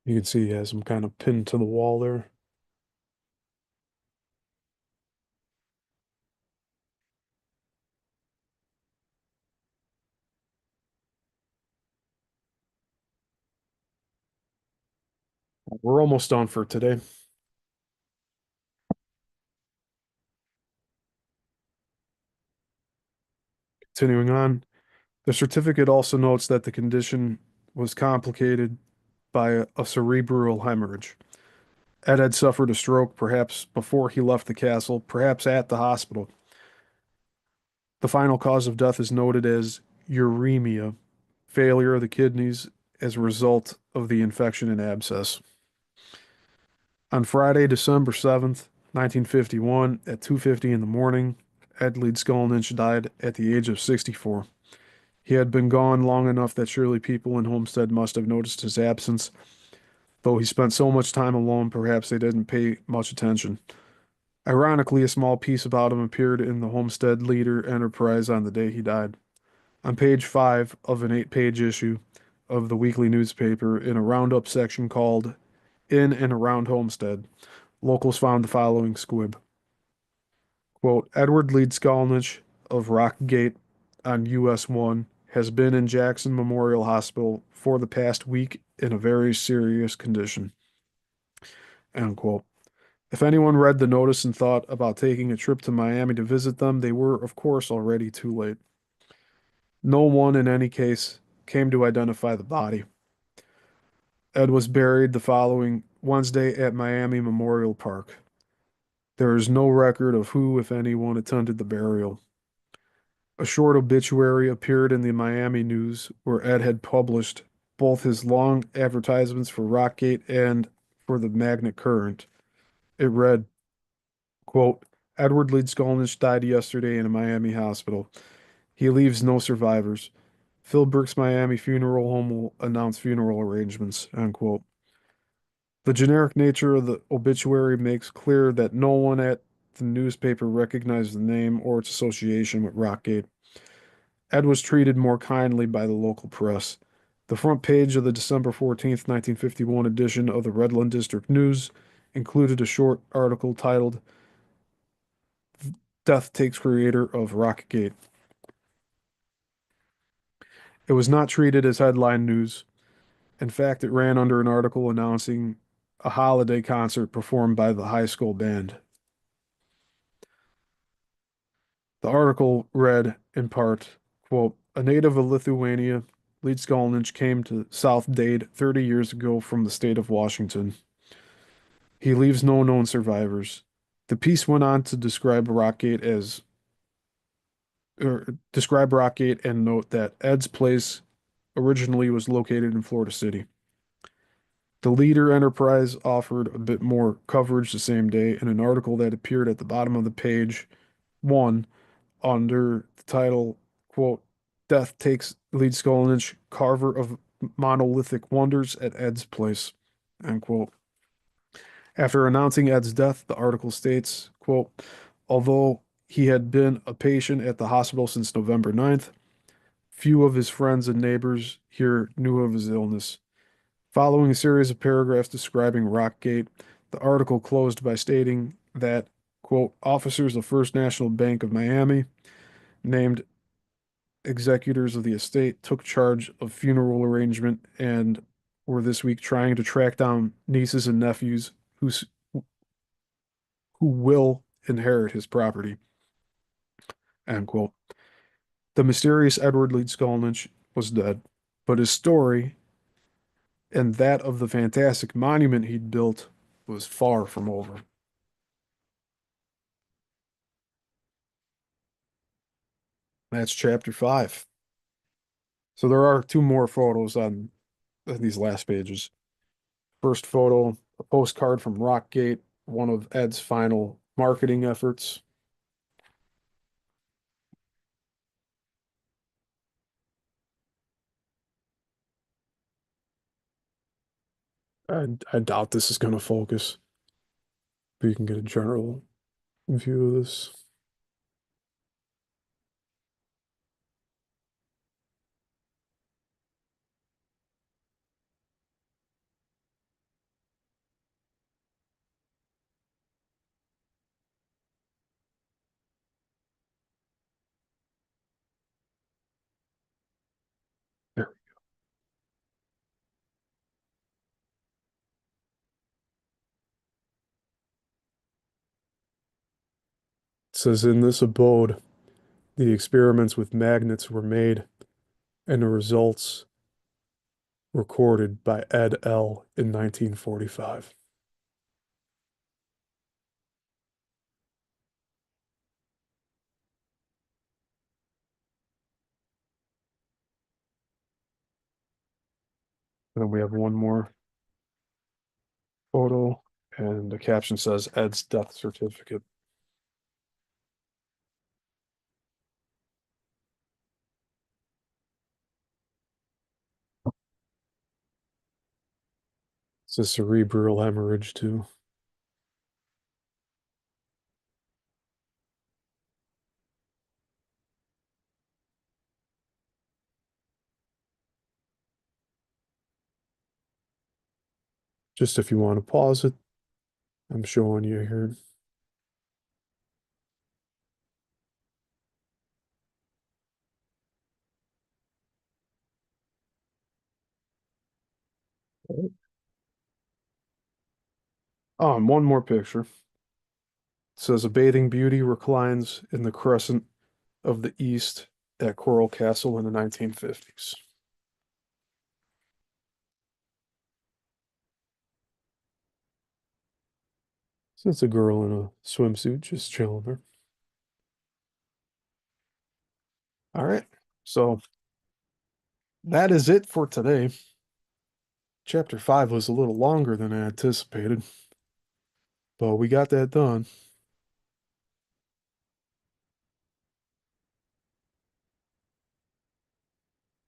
[SPEAKER 1] You can see he has them kind of pinned to the wall there. We're almost done for today. Continuing on, the certificate also notes that the condition was complicated by a cerebral hemorrhage. Ed had suffered a stroke, perhaps before he left the castle, perhaps at the hospital. The final cause of death is noted as uremia, failure of the kidneys as a result of the infection and abscess. On Friday, December 7th, 1951, at 2:50 in the morning, Ed Leedskalnin died at the age of 64. He had been gone long enough that surely people in Homestead must have noticed his absence, though he spent so much time alone, perhaps they didn't pay much attention. Ironically, a small piece about him appeared in the Homestead Leader Enterprise on the day he died. On page 5 of an 8-page issue of the weekly newspaper, in a roundup section called In and Around Homestead, locals found the following squib. Quote, Edward Leedskalnin of Rockgate on US 1 has been in Jackson Memorial Hospital for the past week in a very serious condition. End quote. If anyone read the notice and thought about taking a trip to Miami to visit them, they were, of course, already too late. No one, in any case, came to identify the body. Ed was buried the following Wednesday at Miami Memorial Park. There is no record of who, if anyone, attended the burial. A short obituary appeared in the Miami News, where Ed had published both his long advertisements for Rockgate and for the Magnet Current. It read, quote, Edward Leedskalnin died yesterday in a Miami hospital. He leaves no survivors. Philbrook's Miami Funeral Home will announce funeral arrangements, unquote. The generic nature of the obituary makes clear that no one at the newspaper recognized the name or its association with Rockgate. Ed was treated more kindly by the local press. The front page of the December 14th, 1951 edition of the Redland District News included a short article titled Death Takes Creator of Rockgate. It was not treated as headline news. In fact, it ran under an article announcing a holiday concert performed by the high school band. The article read, in part, quote, a native of Lithuania, Leedskalnin came to South Dade 30 years ago from the state of Washington. He leaves no known survivors. The piece went on to describe Rockgate and note that Ed's place originally was located in Florida City. The Leader Enterprise offered a bit more coverage the same day in an article that appeared at the bottom of the page one under the title, quote, Death Takes Leedskalnin, Carver of Monolithic Wonders at Ed's Place, end quote. After announcing Ed's death, the article states, quote, although he had been a patient at the hospital since November 9th, few of his friends and neighbors here knew of his illness. Following a series of paragraphs describing Rockgate, the article closed by stating that, quote, officers of First National Bank of Miami, named executors of the estate, took charge of funeral arrangement and were this week trying to track down nieces and nephews who's, who will inherit his property, end quote. The mysterious Edward Leedskalnin was dead, but his story and that of the fantastic monument he'd built was far from over. That's chapter 5. So there are two more photos on these last pages. First photo A postcard from Rockgate, one of Ed's final marketing efforts. I doubt this is going to focus, but you can get a general view of this. There. It says in this abode, the experiments with magnets were made and the results recorded by Ed L. in 1945. And then we have one more photo, and the caption says Ed's death certificate. It's a cerebral hemorrhage too. Just if you want to pause it, I'm showing you here. Oh, and one more picture. It says a bathing beauty reclines in the crescent of the east at Coral Castle in the 1950s. So it's a girl in a swimsuit just chilling there. All right. So that is it for today. Chapter 5 was a little longer than I anticipated, but we got that done.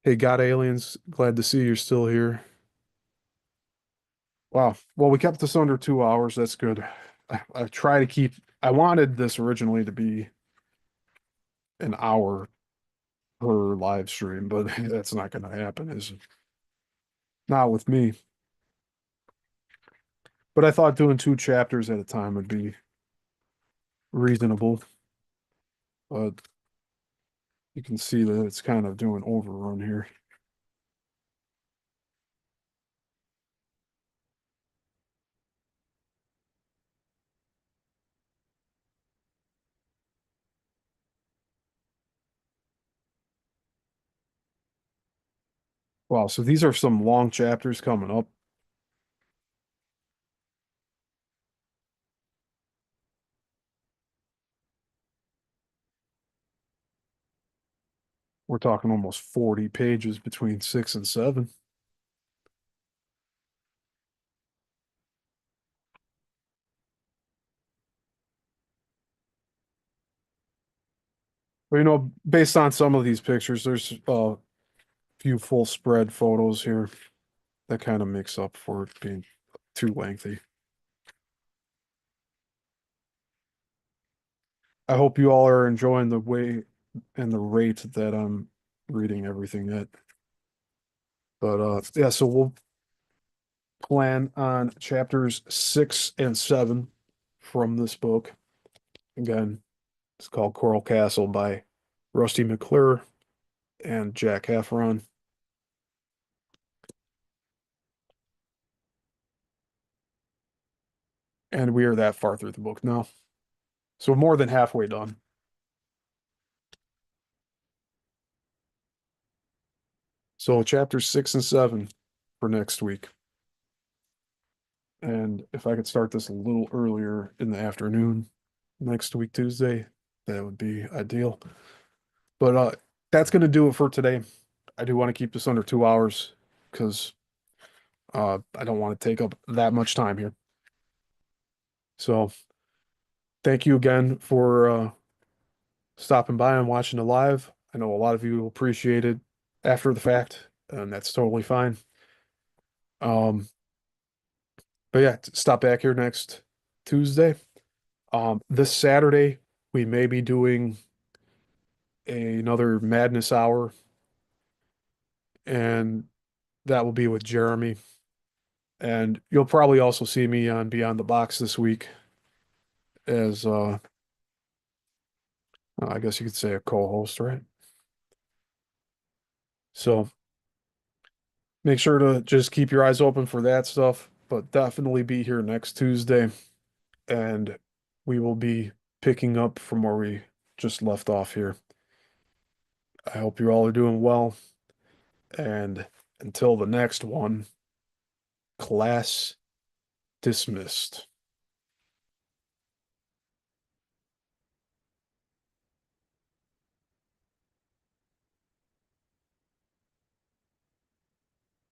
[SPEAKER 1] Hey, God aliens, glad to see you're still here. Wow. Well, we kept this under 2 hours. That's good. I try to keep, I wanted this originally to be an hour per live stream, but that's not going to happen, is it? Not with me. But I thought doing 2 chapters at a time would be reasonable. But you can see that it's kind of doing overrun here. Wow, so these are some long chapters coming up. We're talking almost 40 pages between 6 and 7. But based on some of these pictures, there's a few full spread photos here that kind of mix up for it being too lengthy. I hope you all are enjoying the way and the rate that I'm reading everything at. But yeah, so we'll plan on chapters 6 and 7 from this book. Again, it's called Coral Castle by Rusty McClure and Jack Heffron. And we are that far through the book now. So more than halfway done. So chapters 6 and 7 for next week. And if I could start this a little earlier in the afternoon next week, Tuesday, that would be ideal. But that's going to do it for today. I do want to keep this under 2 hours because I don't want to take up that much time here. So thank you again for stopping by and watching the live. I know a lot of you will appreciate it after the fact, and that's totally fine. Um, but yeah, stop back here next Tuesday. This Saturday, we may be doing another Madness Hour, and that will be with Jeremy. And you'll probably also see me on Beyond the Box this week as, I guess you could say a co-host, right? So make sure to just keep your eyes open for that stuff, but definitely be here next Tuesday, and we will be picking up from where we just left off here. I hope you all are doing well, and until the next one, class dismissed.